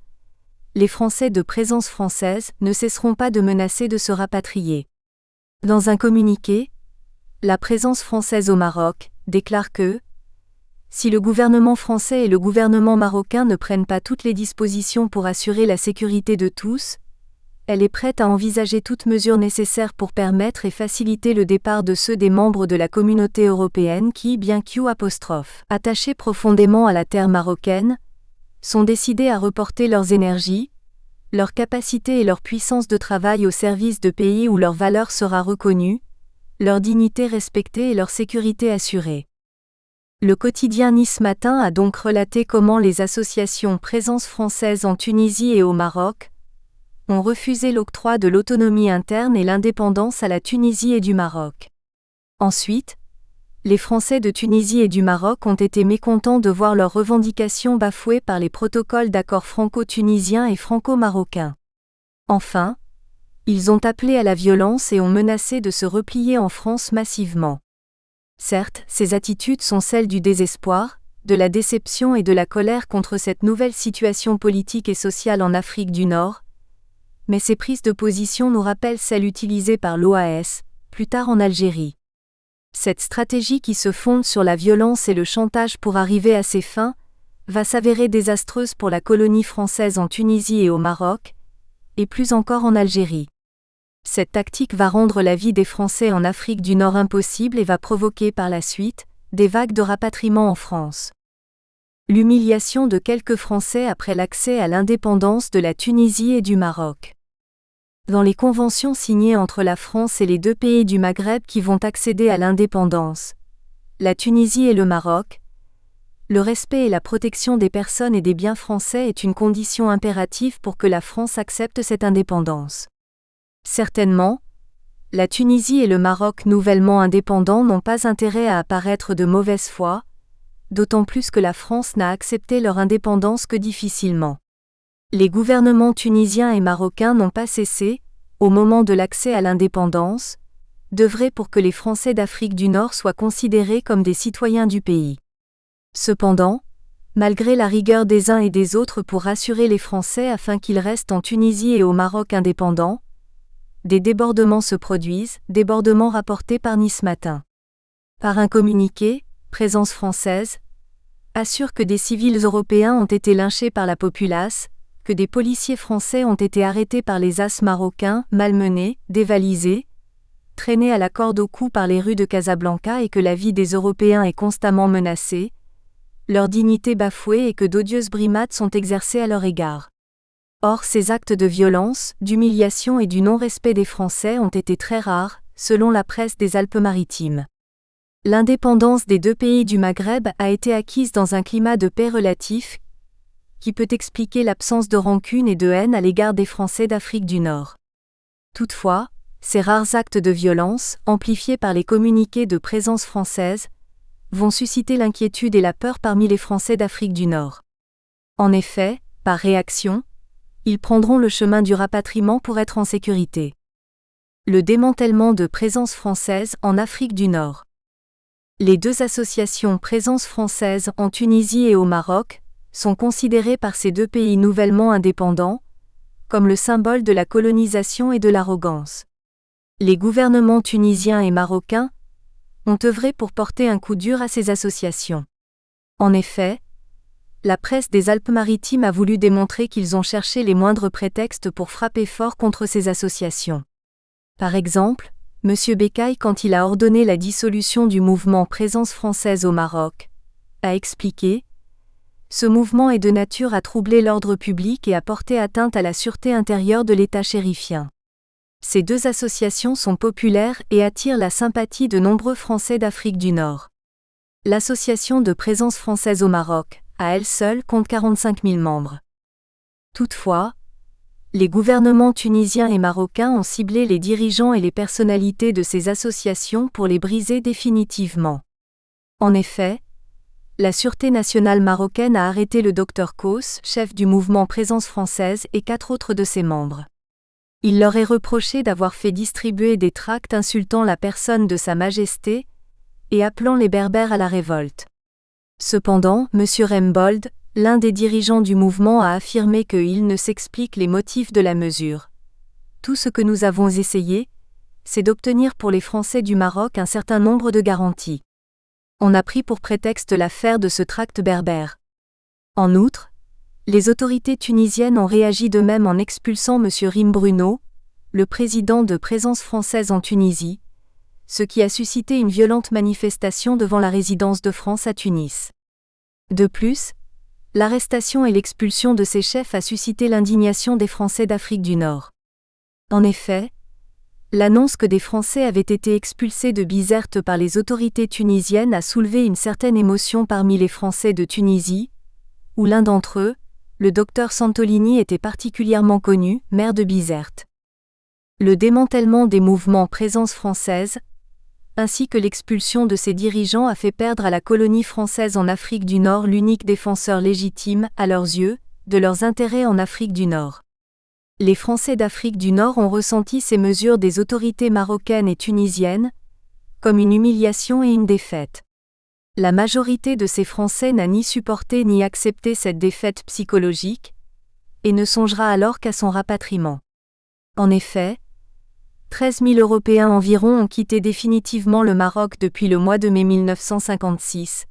les Français de présence française ne cesseront pas de menacer de se rapatrier. Dans un communiqué, la présence française au Maroc déclare que si le gouvernement français et le gouvernement marocain ne prennent pas toutes les dispositions pour assurer la sécurité de tous, elle est prête à envisager toutes mesures nécessaires pour permettre et faciliter le départ de ceux des membres de la communauté européenne qui, bien qu'attachés profondément à la terre marocaine, sont décidés à reporter leurs énergies, leur capacité et leur puissance de travail au service de pays où leur valeur sera reconnue, leur dignité respectée et leur sécurité assurée. Le quotidien Nice Matin a donc relaté comment les associations Présence française en Tunisie et au Maroc ont refusé l'octroi de l'autonomie interne et l'indépendance à la Tunisie et du Maroc. Ensuite, les Français de Tunisie et du Maroc ont été mécontents de voir leurs revendications bafouées par les protocoles d'accord franco-tunisiens et franco-marocains. Enfin, ils ont appelé à la violence et ont menacé de se replier en France massivement. Certes, ces attitudes sont celles du désespoir, de la déception et de la colère contre cette nouvelle situation politique et sociale en Afrique du Nord, mais ces prises de position nous rappellent celles utilisées par l'OAS, plus tard en Algérie. Cette stratégie qui se fonde sur la violence et le chantage pour arriver à ses fins, va s'avérer désastreuse pour la colonie française en Tunisie et au Maroc, et plus encore en Algérie. Cette tactique va rendre la vie des Français en Afrique du Nord impossible et va provoquer par la suite des vagues de rapatriement en France. L'humiliation de quelques Français après l'accès à l'indépendance de la Tunisie et du Maroc. Dans les conventions signées entre la France et les deux pays du Maghreb qui vont accéder à l'indépendance, la Tunisie et le Maroc, le respect et la protection des personnes et des biens français est une condition impérative pour que la France accepte cette indépendance. Certainement, la Tunisie et le Maroc nouvellement indépendants n'ont pas intérêt à apparaître de mauvaise foi, d'autant plus que la France n'a accepté leur indépendance que difficilement. Les gouvernements tunisiens et marocains n'ont pas cessé, au moment de l'accès à l'indépendance, d'œuvrer pour que les Français d'Afrique du Nord soient considérés comme des citoyens du pays. Cependant, malgré la rigueur des uns et des autres pour rassurer les Français afin qu'ils restent en Tunisie et au Maroc indépendants, des débordements se produisent, débordements rapportés par Nice Matin. Par un communiqué, Présence française assure que des civils européens ont été lynchés par la populace, que des policiers français ont été arrêtés par les as marocains, malmenés, dévalisés, traînés à la corde au cou par les rues de Casablanca et que la vie des Européens est constamment menacée, leur dignité bafouée et que d'odieuses brimades sont exercées à leur égard. Or, ces actes de violence, d'humiliation et du non-respect des Français ont été très rares, selon la presse des Alpes-Maritimes. L'indépendance des deux pays du Maghreb a été acquise dans un climat de paix relatif, qui peut expliquer l'absence de rancune et de haine à l'égard des Français d'Afrique du Nord. Toutefois, ces rares actes de violence, amplifiés par les communiqués de présence française, vont susciter l'inquiétude et la peur parmi les Français d'Afrique du Nord. En effet, par réaction, ils prendront le chemin du rapatriement pour être en sécurité. Le démantèlement de présence française en Afrique du Nord. Les deux associations Présence française en Tunisie et au Maroc sont considérées par ces deux pays nouvellement indépendants comme le symbole de la colonisation et de l'arrogance. Les gouvernements tunisiens et marocains ont œuvré pour porter un coup dur à ces associations. En effet, la presse des Alpes-Maritimes a voulu démontrer qu'ils ont cherché les moindres prétextes pour frapper fort contre ces associations. Par exemple, M. Bécaye, quand il a ordonné la dissolution du mouvement Présence française au Maroc, a expliqué : ce mouvement est de nature à troubler l'ordre public et à porter atteinte à la sûreté intérieure de l'État chérifien. Ces deux associations sont populaires et attirent la sympathie de nombreux Français d'Afrique du Nord. L'association de Présence française au Maroc, à elle seule, compte 45 000 membres. Toutefois, les gouvernements tunisiens et marocains ont ciblé les dirigeants et les personnalités de ces associations pour les briser définitivement. En effet, la Sûreté nationale marocaine a arrêté le Dr Kos, chef du mouvement Présence française, et 4 autres de ses membres. Il leur est reproché d'avoir fait distribuer des tracts insultant la personne de Sa Majesté et appelant les Berbères à la révolte. Cependant, M. Rembold, l'un des dirigeants du mouvement, a affirmé qu'il ne s'explique les motifs de la mesure. Tout ce que nous avons essayé, c'est d'obtenir pour les Français du Maroc un certain nombre de garanties. On a pris pour prétexte l'affaire de ce tract berbère. En outre, les autorités tunisiennes ont réagi de même en expulsant M. Rim Bruno, le président de Présence française en Tunisie, ce qui a suscité une violente manifestation devant la résidence de France à Tunis. De plus, l'arrestation et l'expulsion de ces chefs a suscité l'indignation des Français d'Afrique du Nord. En effet, l'annonce que des Français avaient été expulsés de Bizerte par les autorités tunisiennes a soulevé une certaine émotion parmi les Français de Tunisie, où l'un d'entre eux, le docteur Santolini, était particulièrement connu, maire de Bizerte. Le démantèlement des mouvements Présence française, ainsi que l'expulsion de ses dirigeants, a fait perdre à la colonie française en Afrique du Nord l'unique défenseur légitime, à leurs yeux, de leurs intérêts en Afrique du Nord. Les Français d'Afrique du Nord ont ressenti ces mesures des autorités marocaines et tunisiennes comme une humiliation et une défaite. La majorité de ces Français n'a ni supporté ni accepté cette défaite psychologique, et ne songera alors qu'à son rapatriement. En effet, 13 000 Européens environ ont quitté définitivement le Maroc depuis le mois de mai 1956.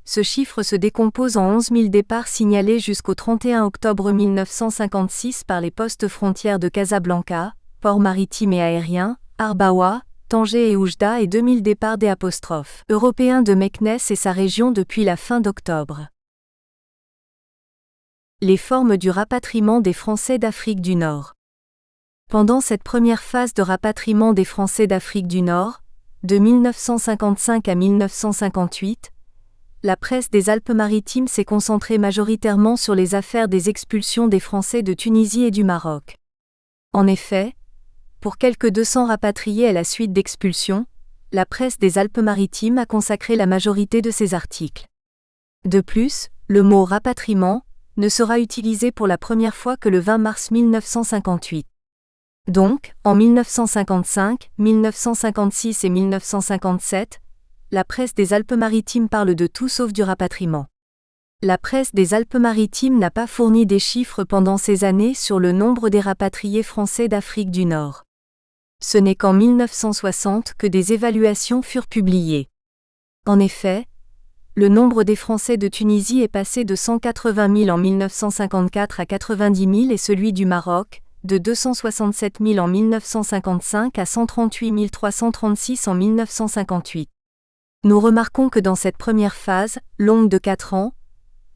Ce chiffre se décompose en 11 000 départs signalés jusqu'au 31 octobre 1956 par les postes frontières de Casablanca, ports maritimes et aériens, Arbawa, Tanger et Oujda, et 2000 départs des Européens de Meknès et sa région depuis la fin d'octobre. Les formes du rapatriement des Français d'Afrique du Nord. Pendant cette première phase de rapatriement des Français d'Afrique du Nord, de 1955 à 1958, la presse des Alpes-Maritimes s'est concentrée majoritairement sur les affaires des expulsions des Français de Tunisie et du Maroc. En effet, pour quelques 200 rapatriés à la suite d'expulsions, la presse des Alpes-Maritimes a consacré la majorité de ses articles. De plus, le mot « rapatriement » ne sera utilisé pour la première fois que le 20 mars 1958. Donc, en 1955, 1956 et 1957, la presse des Alpes-Maritimes parle de tout sauf du rapatriement. La presse des Alpes-Maritimes n'a pas fourni des chiffres pendant ces années sur le nombre des rapatriés français d'Afrique du Nord. Ce n'est qu'en 1960 que des évaluations furent publiées. En effet, le nombre des Français de Tunisie est passé de 180 000 en 1954 à 90 000 et celui du Maroc, de 267 000 en 1955 à 138 336 en 1958. Nous remarquons que dans cette première phase, longue de 4 ans,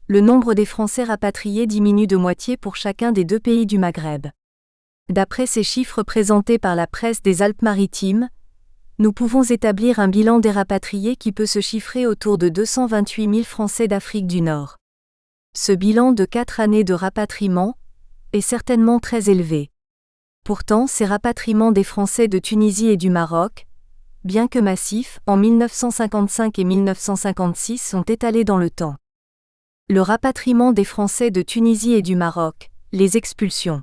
le nombre des Français rapatriés diminue de moitié pour chacun des deux pays du Maghreb. D'après ces chiffres présentés par la presse des Alpes-Maritimes, nous pouvons établir un bilan des rapatriés qui peut se chiffrer autour de 228 000 Français d'Afrique du Nord. Ce bilan de 4 années de rapatriement est certainement très élevé. Pourtant, ces rapatriements des Français de Tunisie et du Maroc, bien que massifs, en 1955 et 1956 sont étalés dans le temps. Le rapatriement des Français de Tunisie et du Maroc, les expulsions.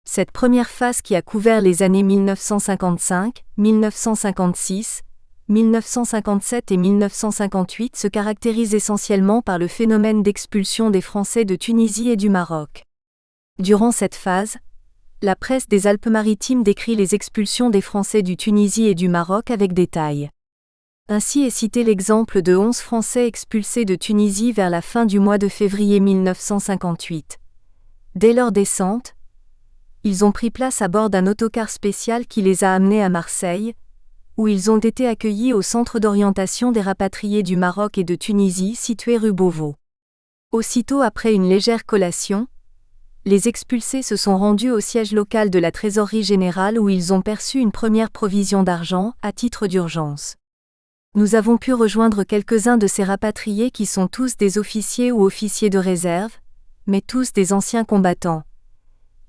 Cette première phase qui a couvert les années 1955, 1956, 1957 et 1958 se caractérise essentiellement par le phénomène d'expulsion des Français de Tunisie et du Maroc. Durant cette phase, la presse des Alpes-Maritimes décrit les expulsions des Français du Tunisie et du Maroc avec détail. Ainsi est cité l'exemple de 11 Français expulsés de Tunisie vers la fin du mois de février 1958. Dès leur descente, ils ont pris place à bord d'un autocar spécial qui les a amenés à Marseille, où ils ont été accueillis au centre d'orientation des rapatriés du Maroc et de Tunisie situé rue Beauvau. Aussitôt après une légère collation, les expulsés se sont rendus au siège local de la Trésorerie générale où ils ont perçu une première provision d'argent à titre d'urgence. Nous avons pu rejoindre quelques-uns de ces rapatriés qui sont tous des officiers ou officiers de réserve, mais tous des anciens combattants.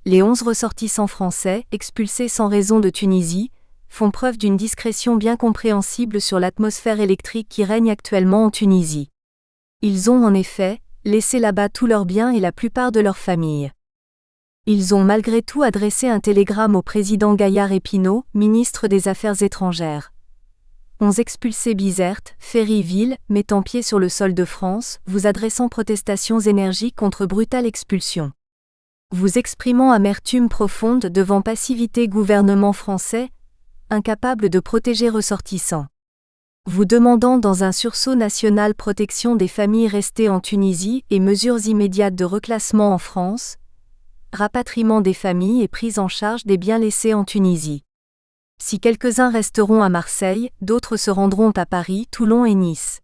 Les 11 ressortissants français, expulsés sans raison de Tunisie, font preuve d'une discrétion bien compréhensible sur l'atmosphère électrique qui règne actuellement en Tunisie. Ils ont en effet laissé là-bas tous leurs biens et la plupart de leurs familles. Ils ont malgré tout adressé un télégramme au président Gaillard-Épinot, ministre des Affaires étrangères. 11 expulsés Bizerte, Ferry-Ville, mettant pied sur le sol de France, vous adressant protestations énergiques contre brutale expulsion. Vous exprimant amertume profonde devant passivité gouvernement français, incapable de protéger ressortissants. Vous demandant dans un sursaut national protection des familles restées en Tunisie et mesures immédiates de reclassement en France, rapatriement des familles et prise en charge des biens laissés en Tunisie. Si quelques-uns resteront à Marseille, d'autres se rendront à Paris, Toulon et Nice.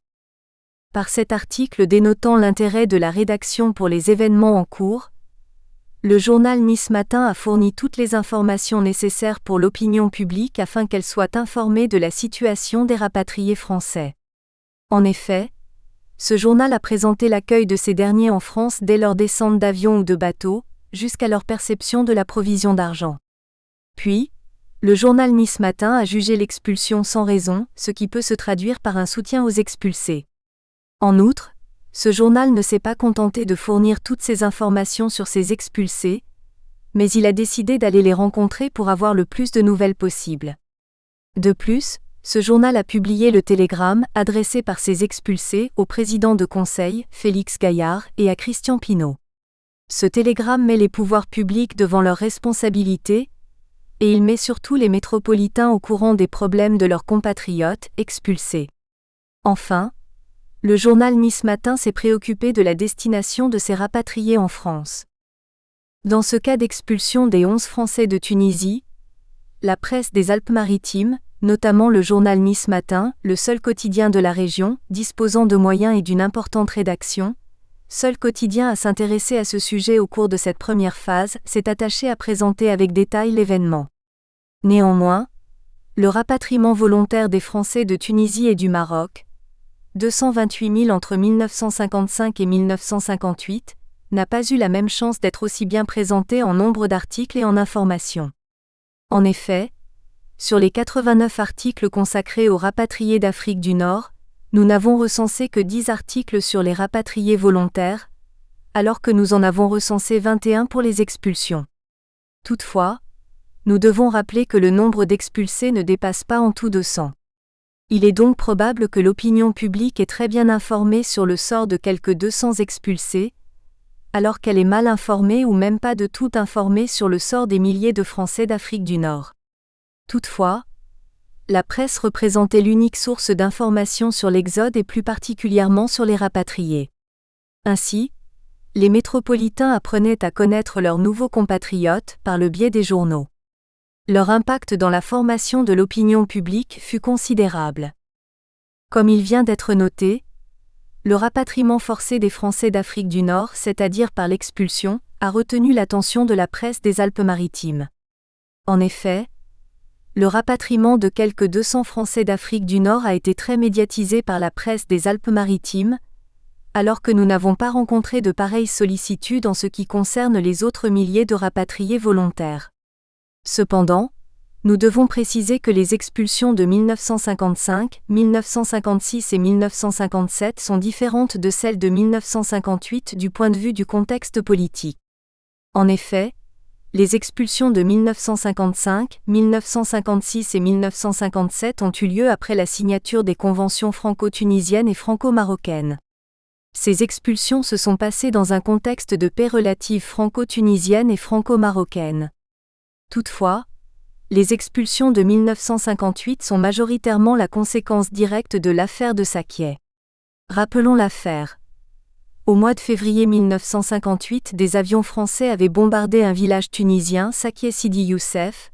Par cet article dénotant l'intérêt de la rédaction pour les événements en cours, le journal Nice Matin a fourni toutes les informations nécessaires pour l'opinion publique afin qu'elle soit informée de la situation des rapatriés français. En effet, ce journal a présenté l'accueil de ces derniers en France dès leur descente d'avion ou de bateau, jusqu'à leur perception de la provision d'argent. Puis, le journal Nice Matin a jugé l'expulsion sans raison, ce qui peut se traduire par un soutien aux expulsés. En outre, ce journal ne s'est pas contenté de fournir toutes ces informations sur ces expulsés, mais il a décidé d'aller les rencontrer pour avoir le plus de nouvelles possible. De plus, ce journal a publié le télégramme adressé par ces expulsés au président de conseil, Félix Gaillard, et à Christian Pineau. Ce télégramme met les pouvoirs publics devant leurs responsabilités, et il met surtout les métropolitains au courant des problèmes de leurs compatriotes expulsés. Enfin, le journal Nice Matin s'est préoccupé de la destination de ces rapatriés en France. Dans ce cas d'expulsion des 11 Français de Tunisie, la presse des Alpes-Maritimes, notamment le journal Nice Matin, le seul quotidien de la région, disposant de moyens et d'une importante rédaction, seul quotidien à s'intéresser à ce sujet au cours de cette première phase, s'est attaché à présenter avec détail l'événement. Néanmoins, le rapatriement volontaire des Français de Tunisie et du Maroc, 228 000 entre 1955 et 1958, n'a pas eu la même chance d'être aussi bien présenté en nombre d'articles et en informations. En effet, sur les 89 articles consacrés aux rapatriés d'Afrique du Nord, nous n'avons recensé que 10 articles sur les rapatriés volontaires, alors que nous en avons recensé 21 pour les expulsions. Toutefois, nous devons rappeler que le nombre d'expulsés ne dépasse pas en tout 200. Il est donc probable que l'opinion publique est très bien informée sur le sort de quelques 200 expulsés, alors qu'elle est mal informée ou même pas de tout informée sur le sort des milliers de Français d'Afrique du Nord. Toutefois, la presse représentait l'unique source d'information sur l'exode et plus particulièrement sur les rapatriés. Ainsi, les métropolitains apprenaient à connaître leurs nouveaux compatriotes par le biais des journaux. Leur impact dans la formation de l'opinion publique fut considérable. Comme il vient d'être noté, le rapatriement forcé des Français d'Afrique du Nord, c'est-à-dire par l'expulsion, a retenu l'attention de la presse des Alpes-Maritimes. En effet, le rapatriement de quelques 200 Français d'Afrique du Nord a été très médiatisé par la presse des Alpes-Maritimes, alors que nous n'avons pas rencontré de pareilles sollicitudes en ce qui concerne les autres milliers de rapatriés volontaires. Cependant, nous devons préciser que les expulsions de 1955, 1956 et 1957 sont différentes de celles de 1958 du point de vue du contexte politique. En effet, les expulsions de 1955, 1956 et 1957 ont eu lieu après la signature des conventions franco-tunisiennes et franco-marocaines. Ces expulsions se sont passées dans un contexte de paix relative franco-tunisienne et franco-marocaine. Toutefois, les expulsions de 1958 sont majoritairement la conséquence directe de l'affaire de Sakié. Rappelons l'affaire. Au mois de février 1958, des avions français avaient bombardé un village tunisien, Sakié Sidi Youssef,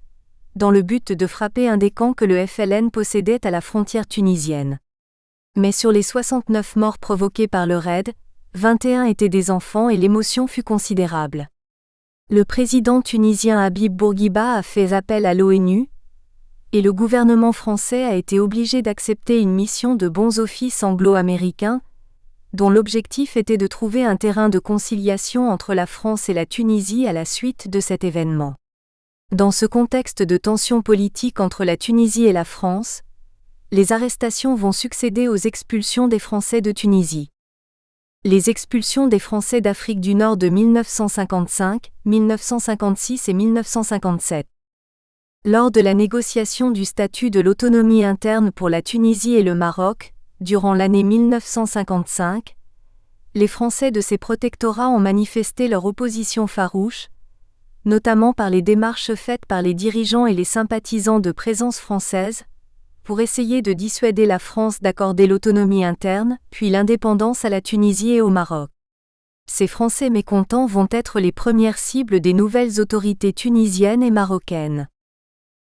dans le but de frapper un des camps que le FLN possédait à la frontière tunisienne. Mais sur les 69 morts provoqués par le raid, 21 étaient des enfants et l'émotion fut considérable. Le président tunisien Habib Bourguiba a fait appel à l'ONU, et le gouvernement français a été obligé d'accepter une mission de bons offices anglo-américains, dont l'objectif était de trouver un terrain de conciliation entre la France et la Tunisie à la suite de cet événement. Dans ce contexte de tensions politiques entre la Tunisie et la France, les arrestations vont succéder aux expulsions des Français de Tunisie. Les expulsions des Français d'Afrique du Nord de 1955, 1956 et 1957. Lors de la négociation du statut de l'autonomie interne pour la Tunisie et le Maroc, durant l'année 1955, les Français de ces protectorats ont manifesté leur opposition farouche, notamment par les démarches faites par les dirigeants et les sympathisants de Présence française, pour essayer de dissuader la France d'accorder l'autonomie interne, puis l'indépendance à la Tunisie et au Maroc. Ces Français mécontents vont être les premières cibles des nouvelles autorités tunisiennes et marocaines.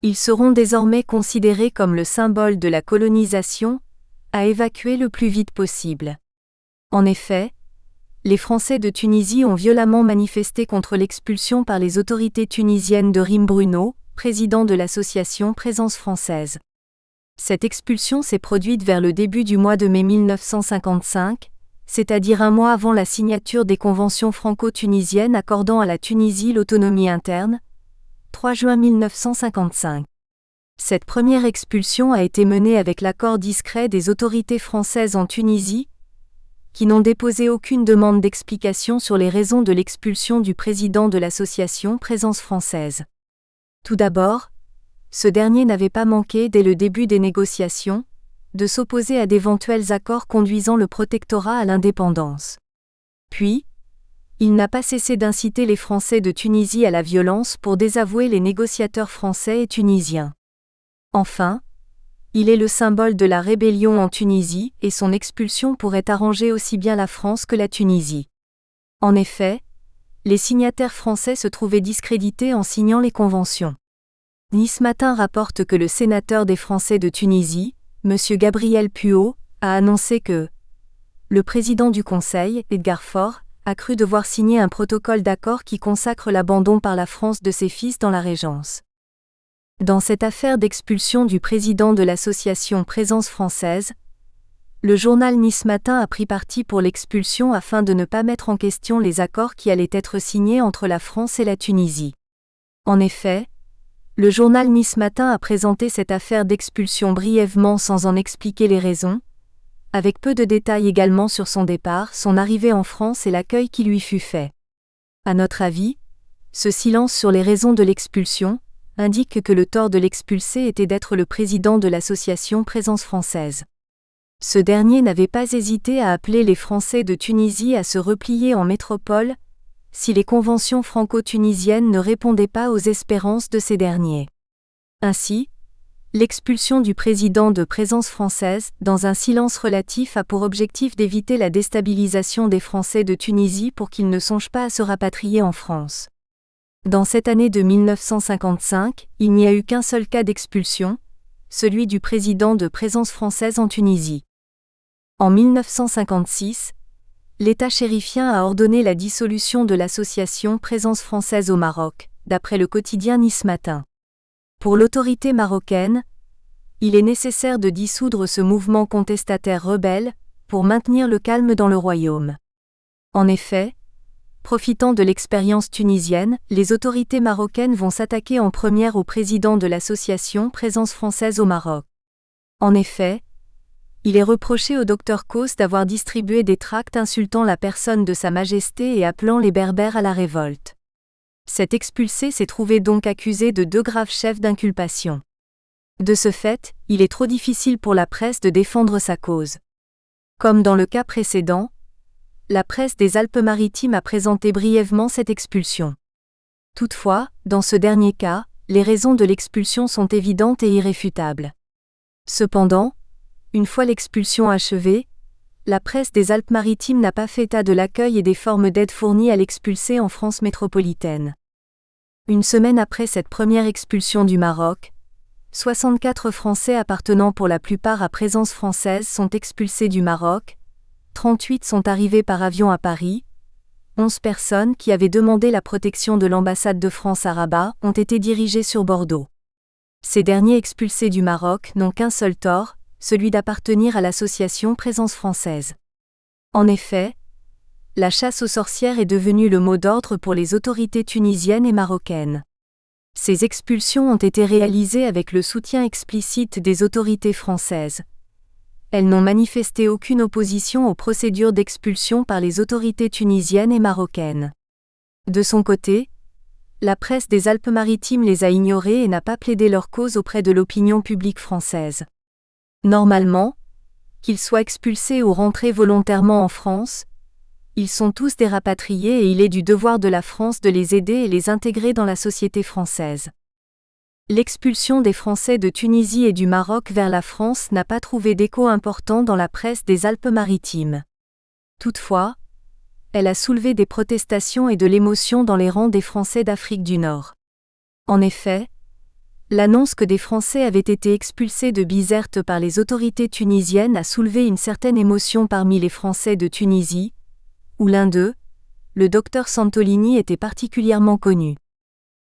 Ils seront désormais considérés comme le symbole de la colonisation, à évacuer le plus vite possible. En effet, les Français de Tunisie ont violemment manifesté contre l'expulsion par les autorités tunisiennes de Rim Bruno, président de l'association Présence française. Cette expulsion s'est produite vers le début du mois de mai 1955, c'est-à-dire un mois avant la signature des conventions franco-tunisiennes accordant à la Tunisie l'autonomie interne, 3 juin 1955. Cette première expulsion a été menée avec l'accord discret des autorités françaises en Tunisie, qui n'ont déposé aucune demande d'explication sur les raisons de l'expulsion du président de l'association Présence française. Tout d'abord, ce dernier n'avait pas manqué, dès le début des négociations, de s'opposer à d'éventuels accords conduisant le protectorat à l'indépendance. Puis, il n'a pas cessé d'inciter les Français de Tunisie à la violence pour désavouer les négociateurs français et tunisiens. Enfin, il est le symbole de la rébellion en Tunisie et son expulsion pourrait arranger aussi bien la France que la Tunisie. En effet, les signataires français se trouvaient discrédités en signant les conventions. Nice Matin rapporte que le sénateur des Français de Tunisie, M. Gabriel Puot, a annoncé que le président du Conseil, Edgar Faure, a cru devoir signer un protocole d'accord qui consacre l'abandon par la France de ses fils dans la Régence. Dans cette affaire d'expulsion du président de l'association Présence française, le journal Nice Matin a pris parti pour l'expulsion afin de ne pas mettre en question les accords qui allaient être signés entre la France et la Tunisie. En effet, le journal Nice Matin a présenté cette affaire d'expulsion brièvement sans en expliquer les raisons, avec peu de détails également sur son départ, son arrivée en France et l'accueil qui lui fut fait. À notre avis, ce silence sur les raisons de l'expulsion indique que le tort de l'expulsé était d'être le président de l'association Présence française. Ce dernier n'avait pas hésité à appeler les Français de Tunisie à se replier en métropole, si les conventions franco-tunisiennes ne répondaient pas aux espérances de ces derniers. Ainsi, l'expulsion du président de Présence française, dans un silence relatif, a pour objectif d'éviter la déstabilisation des Français de Tunisie pour qu'ils ne songent pas à se rapatrier en France. Dans cette année de 1955, il n'y a eu qu'un seul cas d'expulsion, celui du président de Présence française en Tunisie. En 1956, l'État chérifien a ordonné la dissolution de l'association Présence française au Maroc, d'après le quotidien Nice Matin. Pour l'autorité marocaine, il est nécessaire de dissoudre ce mouvement contestataire rebelle, pour maintenir le calme dans le royaume. En effet, profitant de l'expérience tunisienne, les autorités marocaines vont s'attaquer en première au président de l'association Présence française au Maroc. En effet, il est reproché au Dr Kos d'avoir distribué des tracts insultant la personne de Sa Majesté et appelant les Berbères à la révolte. Cet expulsé s'est trouvé donc accusé de 2 graves chefs d'inculpation. De ce fait, il est trop difficile pour la presse de défendre sa cause. Comme dans le cas précédent, la presse des Alpes-Maritimes a présenté brièvement cette expulsion. Toutefois, dans ce dernier cas, les raisons de l'expulsion sont évidentes et irréfutables. Cependant, une fois l'expulsion achevée, la presse des Alpes-Maritimes n'a pas fait état de l'accueil et des formes d'aide fournies à l'expulsé en France métropolitaine. Une semaine après cette première expulsion du Maroc, 64 Français appartenant pour la plupart à Présence française sont expulsés du Maroc, 38 sont arrivés par avion à Paris, 11 personnes qui avaient demandé la protection de l'ambassade de France à Rabat ont été dirigées sur Bordeaux. Ces derniers expulsés du Maroc n'ont qu'un seul tort, celui d'appartenir à l'association Présence française. En effet, la chasse aux sorcières est devenue le mot d'ordre pour les autorités tunisiennes et marocaines. Ces expulsions ont été réalisées avec le soutien explicite des autorités françaises. Elles n'ont manifesté aucune opposition aux procédures d'expulsion par les autorités tunisiennes et marocaines. De son côté, la presse des Alpes-Maritimes les a ignorées et n'a pas plaidé leur cause auprès de l'opinion publique française. Normalement, qu'ils soient expulsés ou rentrés volontairement en France, ils sont tous des rapatriés et il est du devoir de la France de les aider et les intégrer dans la société française. L'expulsion des Français de Tunisie et du Maroc vers la France n'a pas trouvé d'écho important dans la presse des Alpes-Maritimes. Toutefois, elle a soulevé des protestations et de l'émotion dans les rangs des Français d'Afrique du Nord. En effet, l'annonce que des Français avaient été expulsés de Bizerte par les autorités tunisiennes a soulevé une certaine émotion parmi les Français de Tunisie, où l'un d'eux, le docteur Santolini, était particulièrement connu.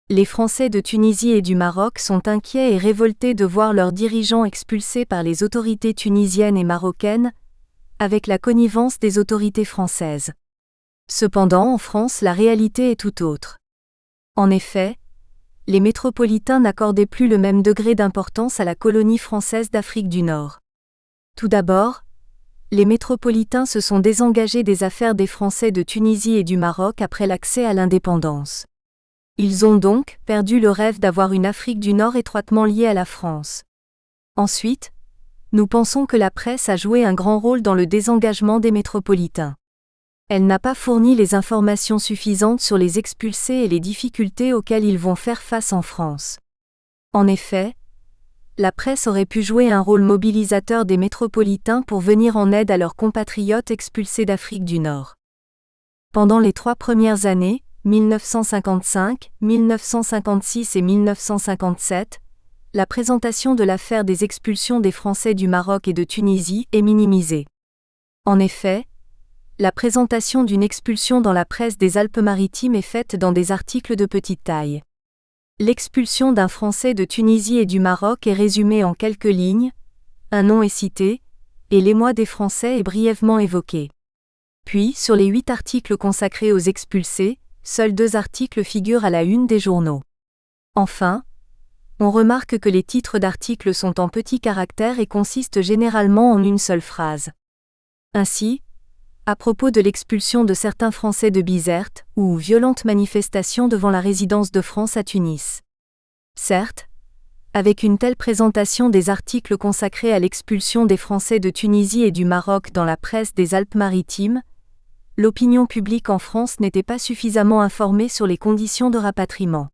Les Français de Tunisie et du Maroc sont inquiets et révoltés de voir leurs dirigeants expulsés par les autorités tunisiennes et marocaines, avec la connivence des autorités françaises. Cependant, en France, la réalité est tout autre. En effet, les métropolitains n'accordaient plus le même degré d'importance à la colonie française d'Afrique du Nord. Tout d'abord, les métropolitains se sont désengagés des affaires des Français de Tunisie et du Maroc après l'accès à l'indépendance. Ils ont donc perdu le rêve d'avoir une Afrique du Nord étroitement liée à la France. Ensuite, nous pensons que la presse a joué un grand rôle dans le désengagement des métropolitains. Elle n'a pas fourni les informations suffisantes sur les expulsés et les difficultés auxquelles ils vont faire face en France. En effet, la presse aurait pu jouer un rôle mobilisateur des métropolitains pour venir en aide à leurs compatriotes expulsés d'Afrique du Nord. Pendant les 3 premières années, 1955, 1956 et 1957, la présentation de l'affaire des expulsions des Français du Maroc et de Tunisie est minimisée. En effet, la présentation d'une expulsion dans la presse des Alpes-Maritimes est faite dans des articles de petite taille. L'expulsion d'un Français de Tunisie et du Maroc est résumée en quelques lignes, un nom est cité, et l'émoi des Français est brièvement évoqué. Puis, sur les 8 articles consacrés aux expulsés, seuls 2 articles figurent à la une des journaux. Enfin, on remarque que les titres d'articles sont en petits caractères et consistent généralement en une seule phrase. Ainsi, à propos de l'expulsion de certains Français de Bizerte, ou violente manifestation devant la résidence de France à Tunis. Certes, avec une telle présentation des articles consacrés à l'expulsion des Français de Tunisie et du Maroc dans la presse des Alpes-Maritimes, l'opinion publique en France n'était pas suffisamment informée sur les conditions de rapatriement.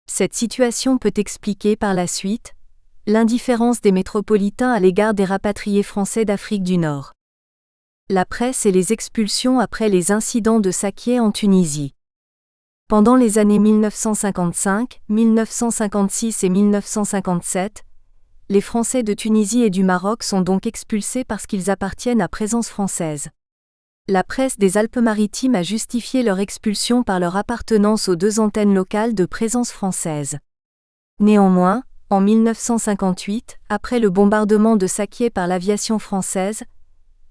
Cette situation peut expliquer par la suite l'indifférence des métropolitains à l'égard des rapatriés français d'Afrique du Nord. La presse et les expulsions après les incidents de Sakié en Tunisie. Pendant les années 1955, 1956 et 1957, les Français de Tunisie et du Maroc sont donc expulsés parce qu'ils appartiennent à Présence française. La presse des Alpes-Maritimes a justifié leur expulsion par leur appartenance aux 2 antennes locales de Présence française. Néanmoins, en 1958, après le bombardement de Sakié par l'aviation française,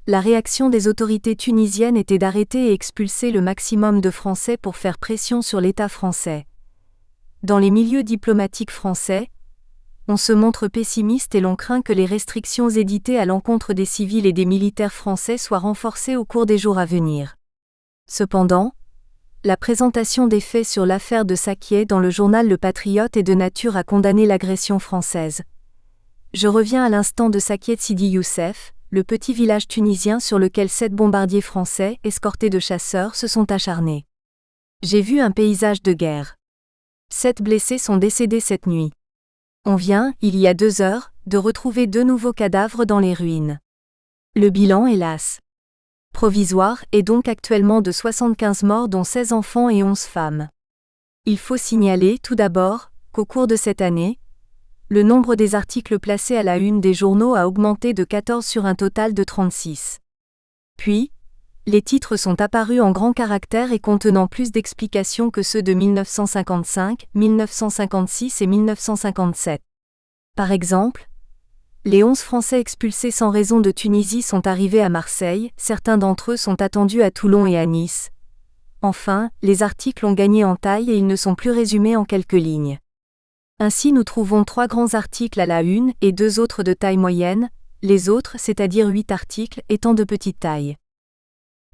la réaction des autorités tunisiennes était d'arrêter et expulser le maximum de Français pour faire pression sur l'État français. Dans les milieux diplomatiques français, on se montre pessimiste et l'on craint que les restrictions éditées à l'encontre des civils et des militaires français soient renforcées au cours des jours à venir. Cependant, la présentation des faits sur l'affaire de Sakié dans le journal Le Patriote est de nature à condamner l'agression française. Je reviens à l'instant de Sakié Sidi Youssef, le petit village tunisien sur lequel 7 bombardiers français, escortés de chasseurs, se sont acharnés. J'ai vu un paysage de guerre. 7 blessés sont décédés cette nuit. On vient, il y a 2 heures, de retrouver 2 nouveaux cadavres dans les ruines. Le bilan, hélas, provisoire, est donc actuellement de 75 morts dont 16 enfants et 11 femmes. Il faut signaler, tout d'abord, qu'au cours de cette année, le nombre des articles placés à la une des journaux a augmenté de 14 sur un total de 36. Puis, les titres sont apparus en grands caractères et contenant plus d'explications que ceux de 1955, 1956 et 1957. Par exemple, les 11 Français expulsés sans raison de Tunisie sont arrivés à Marseille, certains d'entre eux sont attendus à Toulon et à Nice. Enfin, les articles ont gagné en taille et ils ne sont plus résumés en quelques lignes. Ainsi nous trouvons 3 grands articles à la une et 2 autres de taille moyenne, les autres, c'est-à-dire 8 articles, étant de petite taille.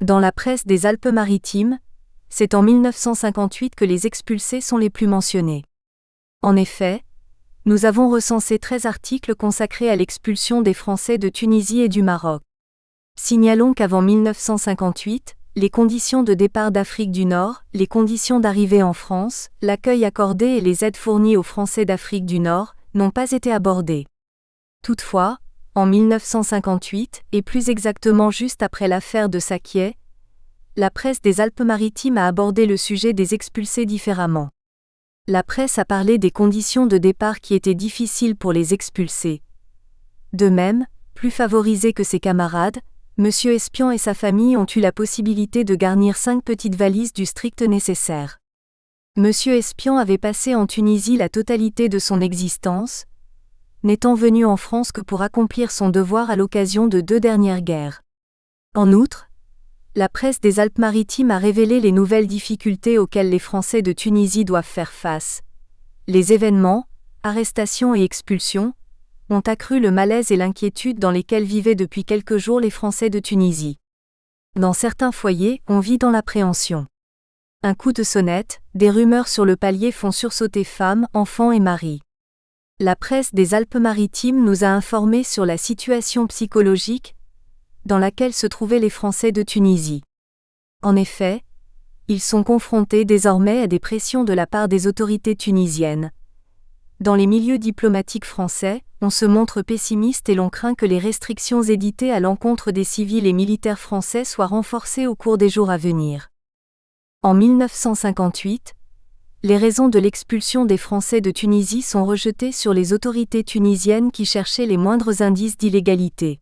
Dans la presse des Alpes-Maritimes, c'est en 1958 que les expulsés sont les plus mentionnés. En effet, nous avons recensé 13 articles consacrés à l'expulsion des Français de Tunisie et du Maroc. Signalons qu'avant 1958, les conditions de départ d'Afrique du Nord, les conditions d'arrivée en France, l'accueil accordé et les aides fournies aux Français d'Afrique du Nord n'ont pas été abordés. Toutefois, en 1958, et plus exactement juste après l'affaire de Sakiet, la presse des Alpes-Maritimes a abordé le sujet des expulsés différemment. La presse a parlé des conditions de départ qui étaient difficiles pour les expulsés. De même, plus favorisés que ses camarades, M. Espion et sa famille ont eu la possibilité de garnir 5 petites valises du strict nécessaire. M. Espion avait passé en Tunisie la totalité de son existence, n'étant venu en France que pour accomplir son devoir à l'occasion de 2 dernières guerres. En outre, la presse des Alpes-Maritimes a révélé les nouvelles difficultés auxquelles les Français de Tunisie doivent faire face. Les événements, arrestations et expulsions, ont accru le malaise et l'inquiétude dans lesquels vivaient depuis quelques jours les Français de Tunisie. Dans certains foyers, on vit dans l'appréhension. Un coup de sonnette, des rumeurs sur le palier font sursauter femmes, enfants et maris. La presse des Alpes-Maritimes nous a informés sur la situation psychologique dans laquelle se trouvaient les Français de Tunisie. En effet, ils sont confrontés désormais à des pressions de la part des autorités tunisiennes. Dans les milieux diplomatiques français, on se montre pessimiste et l'on craint que les restrictions éditées à l'encontre des civils et militaires français soient renforcées au cours des jours à venir. En 1958, les raisons de l'expulsion des Français de Tunisie sont rejetées sur les autorités tunisiennes qui cherchaient les moindres indices d'illégalité.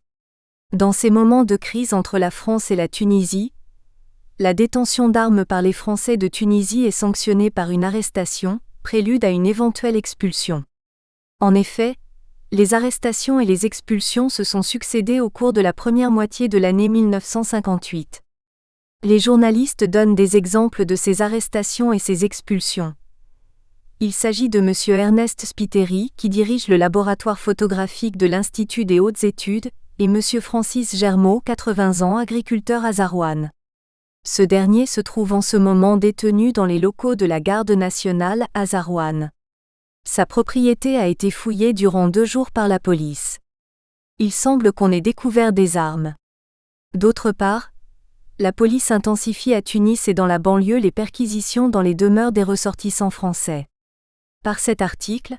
Dans ces moments de crise entre la France et la Tunisie, la détention d'armes par les Français de Tunisie est sanctionnée par une arrestation, prélude à une éventuelle expulsion. En effet, les arrestations et les expulsions se sont succédées au cours de la première moitié de l'année 1958. Les journalistes donnent des exemples de ces arrestations et ces expulsions. Il s'agit de M. Ernest Spiteri, qui dirige le laboratoire photographique de l'Institut des hautes études, et M. Francis Germaud, 80 ans, agriculteur à Zarouane. Ce dernier se trouve en ce moment détenu dans les locaux de la Garde nationale à Zarouane. Sa propriété a été fouillée durant 2 jours par la police. Il semble qu'on ait découvert des armes. D'autre part, la police intensifie à Tunis et dans la banlieue les perquisitions dans les demeures des ressortissants français. Par cet article,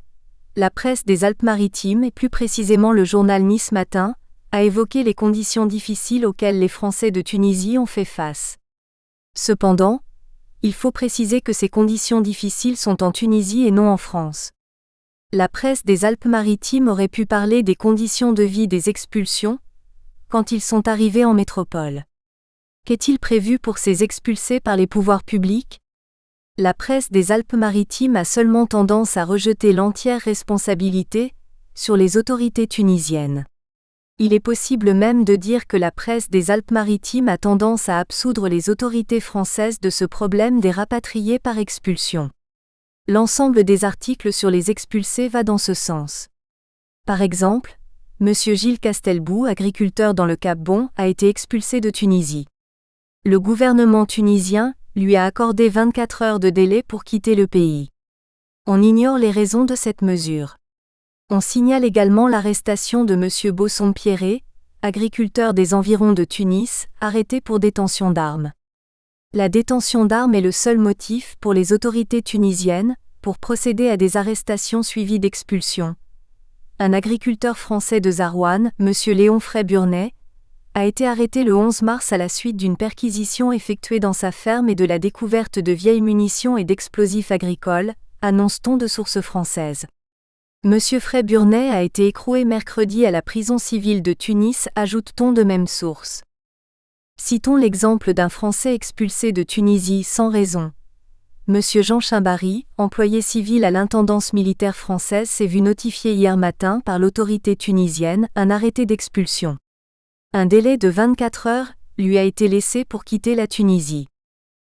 la presse des Alpes-Maritimes et plus précisément le journal Nice Matin, a évoqué les conditions difficiles auxquelles les Français de Tunisie ont fait face. Cependant, il faut préciser que ces conditions difficiles sont en Tunisie et non en France. La presse des Alpes-Maritimes aurait pu parler des conditions de vie des expulsions, quand ils sont arrivés en métropole. Qu'est-il prévu pour ces expulsés par les pouvoirs publics ? La presse des Alpes-Maritimes a seulement tendance à rejeter l'entière responsabilité sur les autorités tunisiennes. Il est possible même de dire que la presse des Alpes-Maritimes a tendance à absoudre les autorités françaises de ce problème des rapatriés par expulsion. L'ensemble des articles sur les expulsés va dans ce sens. Par exemple, M. Gilles Castelbou, agriculteur dans le Cap-Bon, a été expulsé de Tunisie. Le gouvernement tunisien lui a accordé 24 heures de délai pour quitter le pays. On ignore les raisons de cette mesure. On signale également l'arrestation de M. Bosson-Pierret, agriculteur des environs de Tunis, arrêté pour détention d'armes. La détention d'armes est le seul motif pour les autorités tunisiennes pour procéder à des arrestations suivies d'expulsions. Un agriculteur français de Zarouane, M. Léon Frey-Burnet, a été arrêté le 11 mars à la suite d'une perquisition effectuée dans sa ferme et de la découverte de vieilles munitions et d'explosifs agricoles, annonce-t-on de sources françaises. M. Frey-Burnet a été écroué mercredi à la prison civile de Tunis, ajoute-t-on de même source. Citons l'exemple d'un Français expulsé de Tunisie sans raison. M. Jean Chimbary, employé civil à l'intendance militaire française, s'est vu notifier hier matin par l'autorité tunisienne un arrêté d'expulsion. Un délai de 24 heures lui a été laissé pour quitter la Tunisie.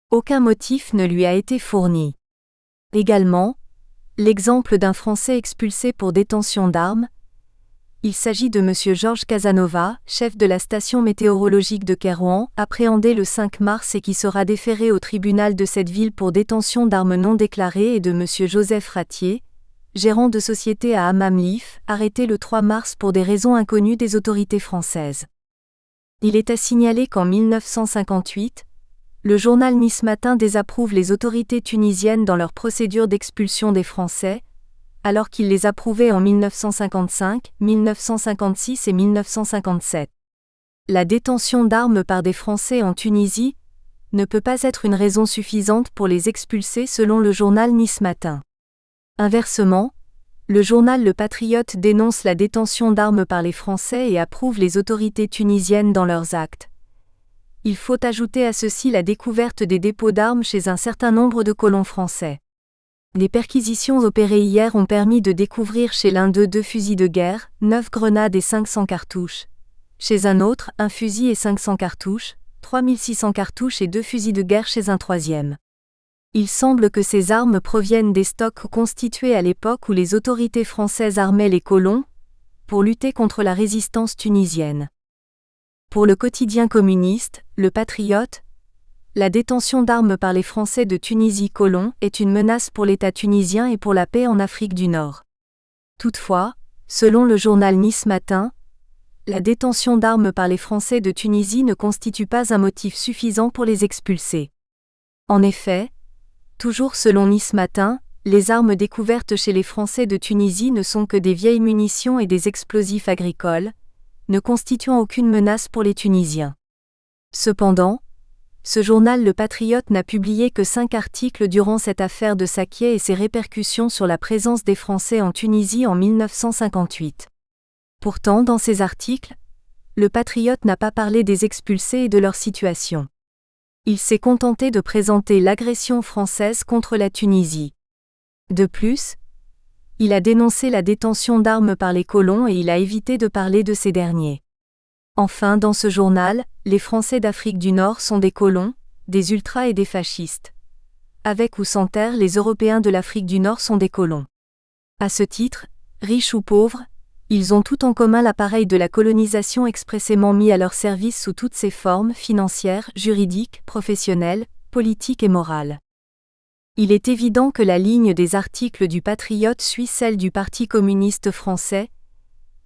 Aucun motif ne lui a été fourni. Également, l'exemple d'un Français expulsé pour détention d'armes. Il s'agit de M. Georges Casanova, chef de la station météorologique de Kairouan, appréhendé le 5 mars et qui sera déféré au tribunal de cette ville pour détention d'armes non déclarées, et de M. Joseph Ratier, gérant de société à Hammam-Lif, arrêté le 3 mars pour des raisons inconnues des autorités françaises. Il est à signaler qu'en 1958, le journal Nice Matin désapprouve les autorités tunisiennes dans leur procédure d'expulsion des Français, alors qu'il les approuvait en 1955, 1956 et 1957. La détention d'armes par des Français en Tunisie ne peut pas être une raison suffisante pour les expulser selon le journal Nice Matin. Inversement, le journal Le Patriote dénonce la détention d'armes par les Français et approuve les autorités tunisiennes dans leurs actes. Il faut ajouter à ceci la découverte des dépôts d'armes chez un certain nombre de colons français. Les perquisitions opérées hier ont permis de découvrir chez l'un d'eux 2 fusils de guerre, 9 grenades et 500 cartouches. Chez un autre, un fusil et 500 cartouches, 3600 cartouches et 2 fusils de guerre chez un troisième. Il semble que ces armes proviennent des stocks constitués à l'époque où les autorités françaises armaient les colons, pour lutter contre la résistance tunisienne. Pour le quotidien communiste, Le Patriote, la détention d'armes par les Français de Tunisie colons est une menace pour l'État tunisien et pour la paix en Afrique du Nord. Toutefois, selon le journal Nice Matin, la détention d'armes par les Français de Tunisie ne constitue pas un motif suffisant pour les expulser. En effet, toujours selon Nice Matin, les armes découvertes chez les Français de Tunisie ne sont que des vieilles munitions et des explosifs agricoles, ne constituant aucune menace pour les Tunisiens. Cependant, ce journal Le Patriote n'a publié que 5 articles durant cette affaire de Sakié et ses répercussions sur la présence des Français en Tunisie en 1958. Pourtant, dans ces articles, Le Patriote n'a pas parlé des expulsés et de leur situation. Il s'est contenté de présenter l'agression française contre la Tunisie. De plus, il a dénoncé la détention d'armes par les colons et il a évité de parler de ces derniers. Enfin, dans ce journal, les Français d'Afrique du Nord sont des colons, des ultras et des fascistes. Avec ou sans terre, les Européens de l'Afrique du Nord sont des colons. À ce titre, riches ou pauvres, ils ont tout en commun l'appareil de la colonisation expressément mis à leur service sous toutes ses formes financières, juridiques, professionnelles, politiques et morales. Il est évident que la ligne des articles du Patriote suit celle du Parti communiste français,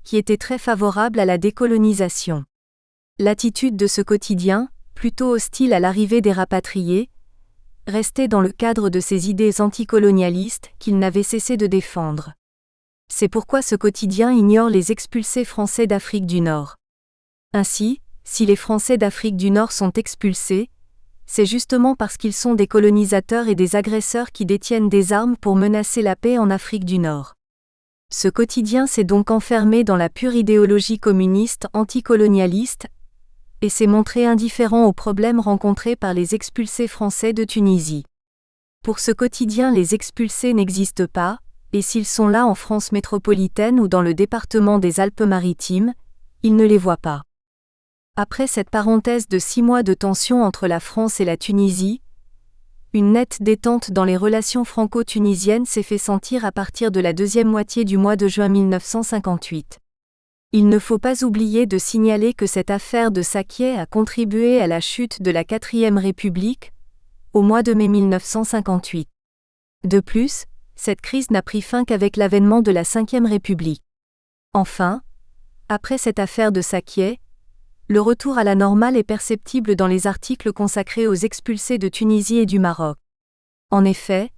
qui était très favorable à la décolonisation. L'attitude de ce quotidien, plutôt hostile à l'arrivée des rapatriés, restait dans le cadre de ses idées anticolonialistes qu'il n'avait cessé de défendre. C'est pourquoi ce quotidien ignore les expulsés français d'Afrique du Nord. Ainsi, si les Français d'Afrique du Nord sont expulsés, c'est justement parce qu'ils sont des colonisateurs et des agresseurs qui détiennent des armes pour menacer la paix en Afrique du Nord. Ce quotidien s'est donc enfermé dans la pure idéologie communiste anticolonialiste et s'est montré indifférent aux problèmes rencontrés par les expulsés français de Tunisie. Pour ce quotidien, les expulsés n'existent pas, et s'ils sont là en France métropolitaine ou dans le département des Alpes-Maritimes, ils ne les voient pas. Après cette parenthèse de 6 mois de tension entre la France et la Tunisie, une nette détente dans les relations franco-tunisiennes s'est fait sentir à partir de la deuxième moitié du mois de juin 1958. Il ne faut pas oublier de signaler que cette affaire de Sakié a contribué à la chute de la 4e République, au mois de mai 1958. De plus, cette crise n'a pris fin qu'avec l'avènement de la 5e République. Enfin, après cette affaire de Sakié, le retour à la normale est perceptible dans les articles consacrés aux expulsés de Tunisie et du Maroc. En effet,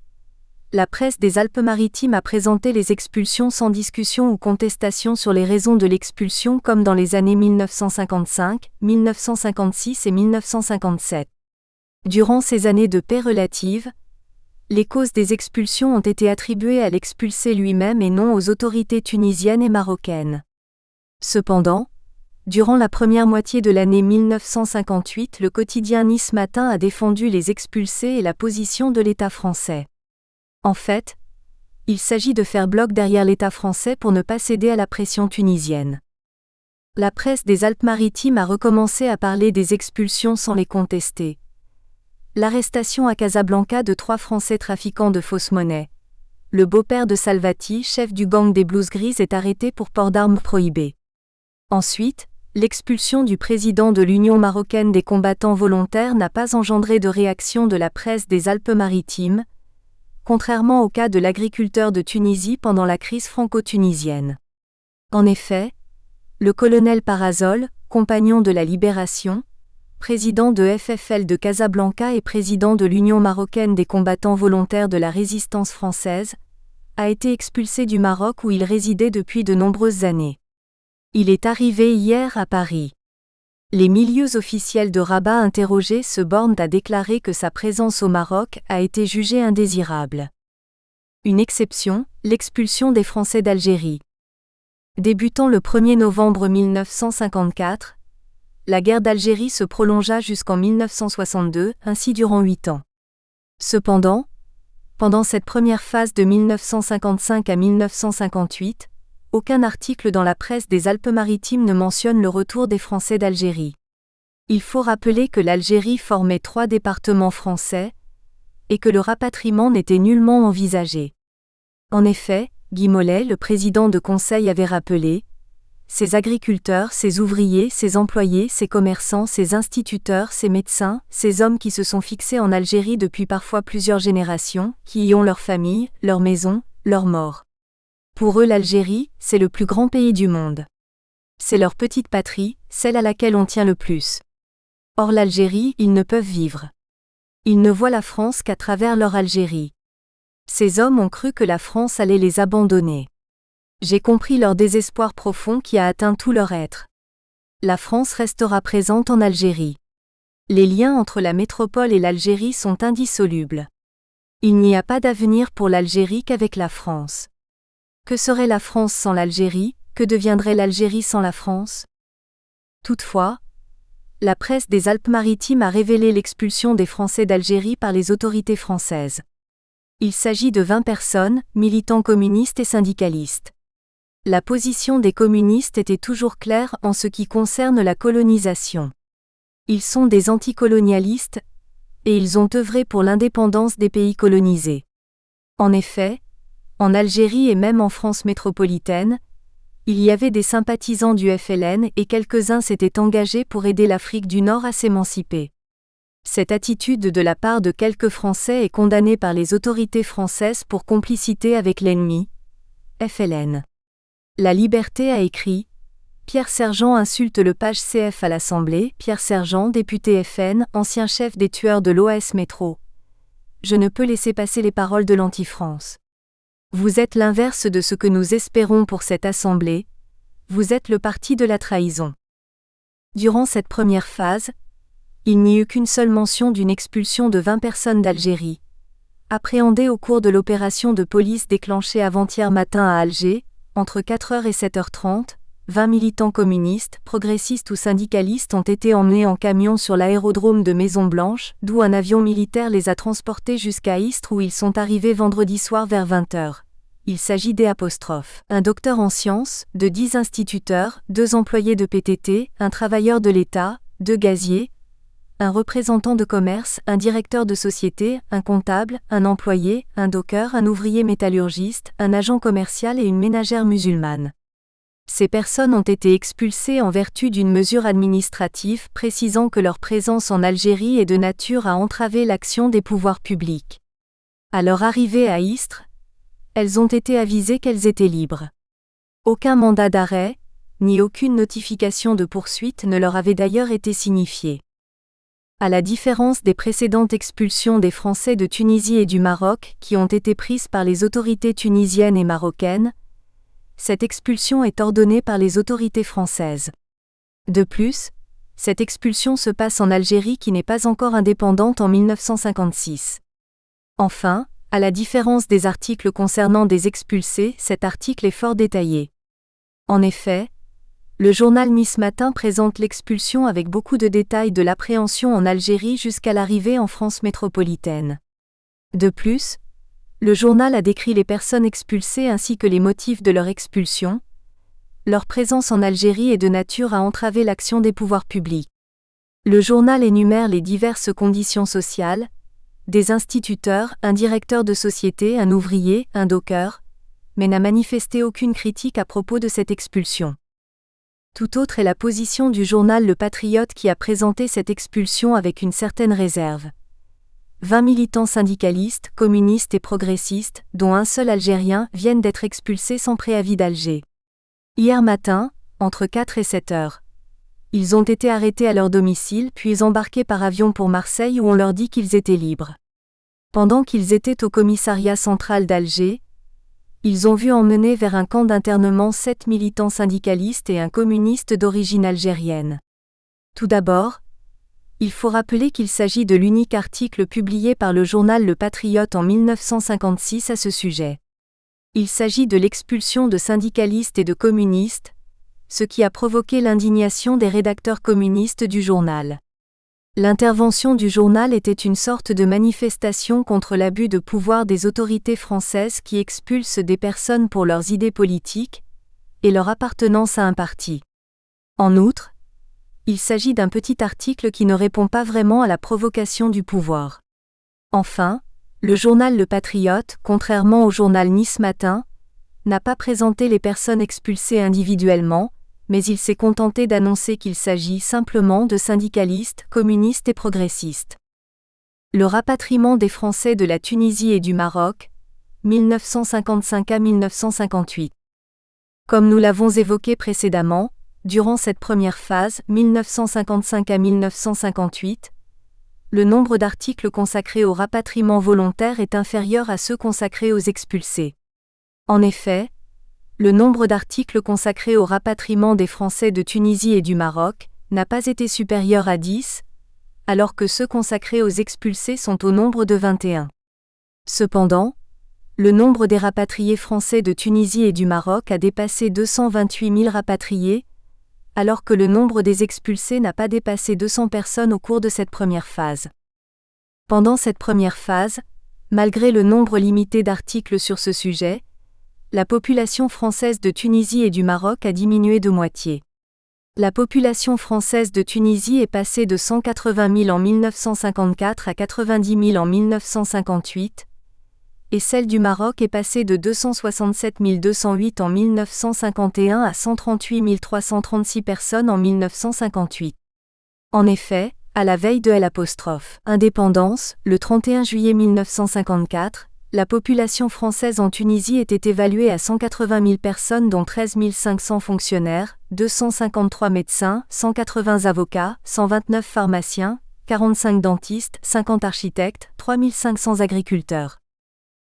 la presse des Alpes-Maritimes a présenté les expulsions sans discussion ou contestation sur les raisons de l'expulsion comme dans les années 1955, 1956 et 1957. Durant ces années de paix relative, les causes des expulsions ont été attribuées à l'expulsé lui-même et non aux autorités tunisiennes et marocaines. Cependant, durant la première moitié de l'année 1958, le quotidien Nice Matin a défendu les expulsés et la position de l'État français. En fait, il s'agit de faire bloc derrière l'État français pour ne pas céder à la pression tunisienne. La presse des Alpes-Maritimes a recommencé à parler des expulsions sans les contester. L'arrestation à Casablanca de 3 Français trafiquants de fausses monnaies. Le beau-père de Salvati, chef du gang des Blouses Grises, est arrêté pour port d'armes prohibé. Ensuite, l'expulsion du président de l'Union marocaine des combattants volontaires n'a pas engendré de réaction de la presse des Alpes-Maritimes, contrairement au cas de l'agriculteur de Tunisie pendant la crise franco-tunisienne. En effet, le colonel Parazol, compagnon de la Libération, président de FFL de Casablanca et président de l'Union marocaine des combattants volontaires de la résistance française, a été expulsé du Maroc où il résidait depuis de nombreuses années. Il est arrivé hier à Paris. Les milieux officiels de Rabat interrogés se bornent à déclarer que sa présence au Maroc a été jugée indésirable. Une exception, l'expulsion des Français d'Algérie. Débutant le 1er novembre 1954, la guerre d'Algérie se prolongea jusqu'en 1962, ainsi durant 8 ans. Cependant, pendant cette première phase de 1955 à 1958, aucun article dans la presse des Alpes-Maritimes ne mentionne le retour des Français d'Algérie. Il faut rappeler que l'Algérie formait 3 départements français, et que le rapatriement n'était nullement envisagé. En effet, Guy Mollet, le président de conseil, avait rappelé: ces agriculteurs, ces ouvriers, ces employés, ces commerçants, ces instituteurs, ces médecins, ces hommes qui se sont fixés en Algérie depuis parfois plusieurs générations, qui y ont leur famille, leur maison, leurs morts. Pour eux, l'Algérie, c'est le plus grand pays du monde. C'est leur petite patrie, celle à laquelle on tient le plus. Hors l'Algérie, ils ne peuvent vivre. Ils ne voient la France qu'à travers leur Algérie. Ces hommes ont cru que la France allait les abandonner. J'ai compris leur désespoir profond qui a atteint tout leur être. La France restera présente en Algérie. Les liens entre la métropole et l'Algérie sont indissolubles. Il n'y a pas d'avenir pour l'Algérie qu'avec la France. Que serait la France sans l'Algérie? Que deviendrait l'Algérie sans la France? Toutefois, la presse des Alpes-Maritimes a révélé l'expulsion des Français d'Algérie par les autorités françaises. Il s'agit de 20 personnes, militants communistes et syndicalistes. La position des communistes était toujours claire en ce qui concerne la colonisation. Ils sont des anticolonialistes, et ils ont œuvré pour l'indépendance des pays colonisés. En effet, en Algérie et même en France métropolitaine, il y avait des sympathisants du FLN et quelques-uns s'étaient engagés pour aider l'Afrique du Nord à s'émanciper. Cette attitude de la part de quelques Français est condamnée par les autorités françaises pour complicité avec l'ennemi, FLN. La Liberté a écrit: Pierre Sergent insulte le page CF à l'Assemblée. Pierre Sergent, député FN, ancien chef des tueurs de l'OAS Métro. Je ne peux laisser passer les paroles de l'anti-France. Vous êtes l'inverse de ce que nous espérons pour cette Assemblée. Vous êtes le parti de la trahison. Durant cette première phase, il n'y eut qu'une seule mention d'une expulsion de 20 personnes d'Algérie. Appréhendées au cours de l'opération de police déclenchée avant-hier matin à Alger, entre 4h et 7h30, 20 militants communistes, progressistes ou syndicalistes ont été emmenés en camion sur l'aérodrome de Maison-Blanche, d'où un avion militaire les a transportés jusqu'à Istres où ils sont arrivés vendredi soir vers 20h. Il s'agit un docteur en sciences, de 10 instituteurs, 2 employés de PTT, un travailleur de l'État, 2 gaziers, un représentant de commerce, un directeur de société, un comptable, un employé, un docker, un ouvrier métallurgiste, un agent commercial et une ménagère musulmane. Ces personnes ont été expulsées en vertu d'une mesure administrative précisant que leur présence en Algérie est de nature à entraver l'action des pouvoirs publics. À leur arrivée à Istres, elles ont été avisées qu'elles étaient libres. Aucun mandat d'arrêt, ni aucune notification de poursuite ne leur avait d'ailleurs été signifiée. À la différence des précédentes expulsions des Français de Tunisie et du Maroc qui ont été prises par les autorités tunisiennes et marocaines, cette expulsion est ordonnée par les autorités françaises. De plus, cette expulsion se passe en Algérie qui n'est pas encore indépendante en 1956. Enfin, à la différence des articles concernant des expulsés, cet article est fort détaillé. En effet, le journal Nice Matin présente l'expulsion avec beaucoup de détails de l'appréhension en Algérie jusqu'à l'arrivée en France métropolitaine. De plus, le journal a décrit les personnes expulsées ainsi que les motifs de leur expulsion. Leur présence en Algérie est de nature à entraver l'action des pouvoirs publics. Le journal énumère les diverses conditions sociales, des instituteurs, un directeur de société, un ouvrier, un docker, mais n'a manifesté aucune critique à propos de cette expulsion. Tout autre est la position du journal Le Patriote qui a présenté cette expulsion avec une certaine réserve. 20 militants syndicalistes, communistes et progressistes, dont un seul Algérien, viennent d'être expulsés sans préavis d'Alger. Hier matin, entre 4 et 7 heures. Ils ont été arrêtés à leur domicile puis embarqués par avion pour Marseille où on leur dit qu'ils étaient libres. Pendant qu'ils étaient au commissariat central d'Alger, ils ont vu emmener vers un camp d'internement 7 militants syndicalistes et un communiste d'origine algérienne. Tout d'abord, il faut rappeler qu'il s'agit de l'unique article publié par le journal Le Patriote en 1956 à ce sujet. Il s'agit de l'expulsion de syndicalistes et de communistes, ce qui a provoqué l'indignation des rédacteurs communistes du journal. L'intervention du journal était une sorte de manifestation contre l'abus de pouvoir des autorités françaises qui expulsent des personnes pour leurs idées politiques et leur appartenance à un parti. En outre, il s'agit d'un petit article qui ne répond pas vraiment à la provocation du pouvoir. Enfin, le journal Le Patriote, contrairement au journal Nice Matin, n'a pas présenté les personnes expulsées individuellement, mais il s'est contenté d'annoncer qu'il s'agit simplement de syndicalistes, communistes et progressistes. Le rapatriement des Français de la Tunisie et du Maroc, 1955 à 1958. Comme nous l'avons évoqué précédemment, durant cette première phase, 1955 à 1958, le nombre d'articles consacrés au rapatriement volontaire est inférieur à ceux consacrés aux expulsés. En effet, le nombre d'articles consacrés au rapatriement des Français de Tunisie et du Maroc n'a pas été supérieur à 10, alors que ceux consacrés aux expulsés sont au nombre de 21. Cependant, le nombre des rapatriés français de Tunisie et du Maroc a dépassé 228 000 rapatriés, alors que le nombre des expulsés n'a pas dépassé 200 personnes au cours de cette première phase. Pendant cette première phase, malgré le nombre limité d'articles sur ce sujet, la population française de Tunisie et du Maroc a diminué de moitié. La population française de Tunisie est passée de 180 000 en 1954 à 90 000 en 1958, et celle du Maroc est passée de 267 208 en 1951 à 138 336 personnes en 1958. En effet, à la veille de l'indépendance, le 31 juillet 1954, la population française en Tunisie était évaluée à 180 000 personnes dont 13 500 fonctionnaires, 253 médecins, 180 avocats, 129 pharmaciens, 45 dentistes, 50 architectes, 3 500 agriculteurs.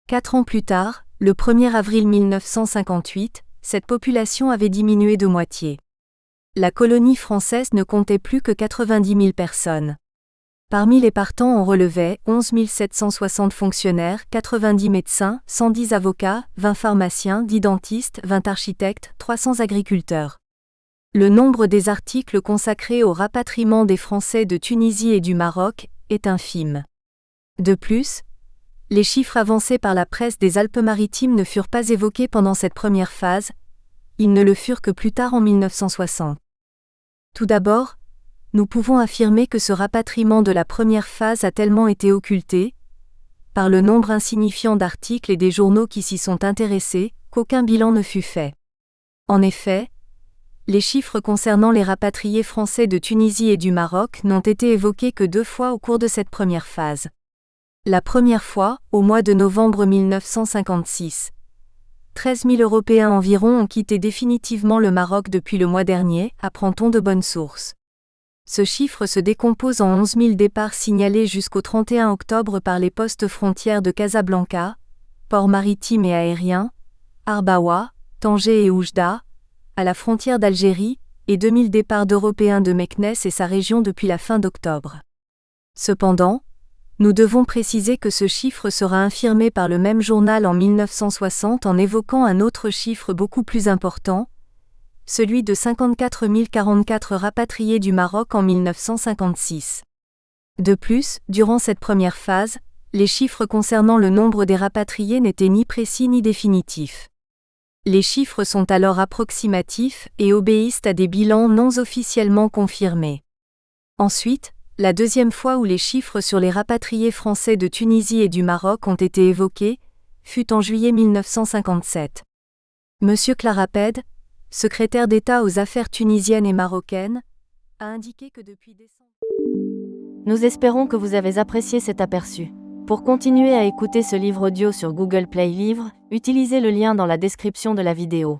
4 ans plus tard, le 1er avril 1958, cette population avait diminué de moitié. La colonie française ne comptait plus que 90 000 personnes. Parmi les partants on relevait 11 760 fonctionnaires, 90 médecins, 110 avocats, 20 pharmaciens, 10 dentistes, 20 architectes, 300 agriculteurs. Le nombre des articles consacrés au rapatriement des Français de Tunisie et du Maroc est infime. De plus, les chiffres avancés par la presse des Alpes-Maritimes ne furent pas évoqués pendant cette première phase, ils ne le furent que plus tard en 1960. Tout d'abord, nous pouvons affirmer que ce rapatriement de la première phase a tellement été occulté, par le nombre insignifiant d'articles et des journaux qui s'y sont intéressés, qu'aucun bilan ne fut fait. En effet, les chiffres concernant les rapatriés français de Tunisie et du Maroc n'ont été évoqués que 2 fois au cours de cette première phase. La première fois, au mois de novembre 1956. 13 000 Européens environ ont quitté définitivement le Maroc depuis le mois dernier, apprend-on de bonnes sources. Ce chiffre se décompose en 11 000 départs signalés jusqu'au 31 octobre par les postes frontières de Casablanca, ports maritimes et aériens, Arbawa, Tanger et Oujda, à la frontière d'Algérie, et 2 000 départs d'Européens de Meknès et sa région depuis la fin d'octobre. Cependant, nous devons préciser que ce chiffre sera infirmé par le même journal en 1960 en évoquant un autre chiffre beaucoup plus important, celui de 54 044 rapatriés du Maroc en 1956. De plus, durant cette première phase, les chiffres concernant le nombre des rapatriés n'étaient ni précis ni définitifs. Les chiffres sont alors approximatifs et obéissent à des bilans non officiellement confirmés. Ensuite, la deuxième fois où les chiffres sur les rapatriés français de Tunisie et du Maroc ont été évoqués, fut en juillet 1957. Monsieur Claraped, secrétaire d'État aux affaires tunisiennes et marocaines, a indiqué que depuis décembre... Nous espérons que vous avez apprécié cet aperçu. Pour continuer à écouter ce livre audio sur Google Play Livres, utilisez le lien dans la description de la vidéo.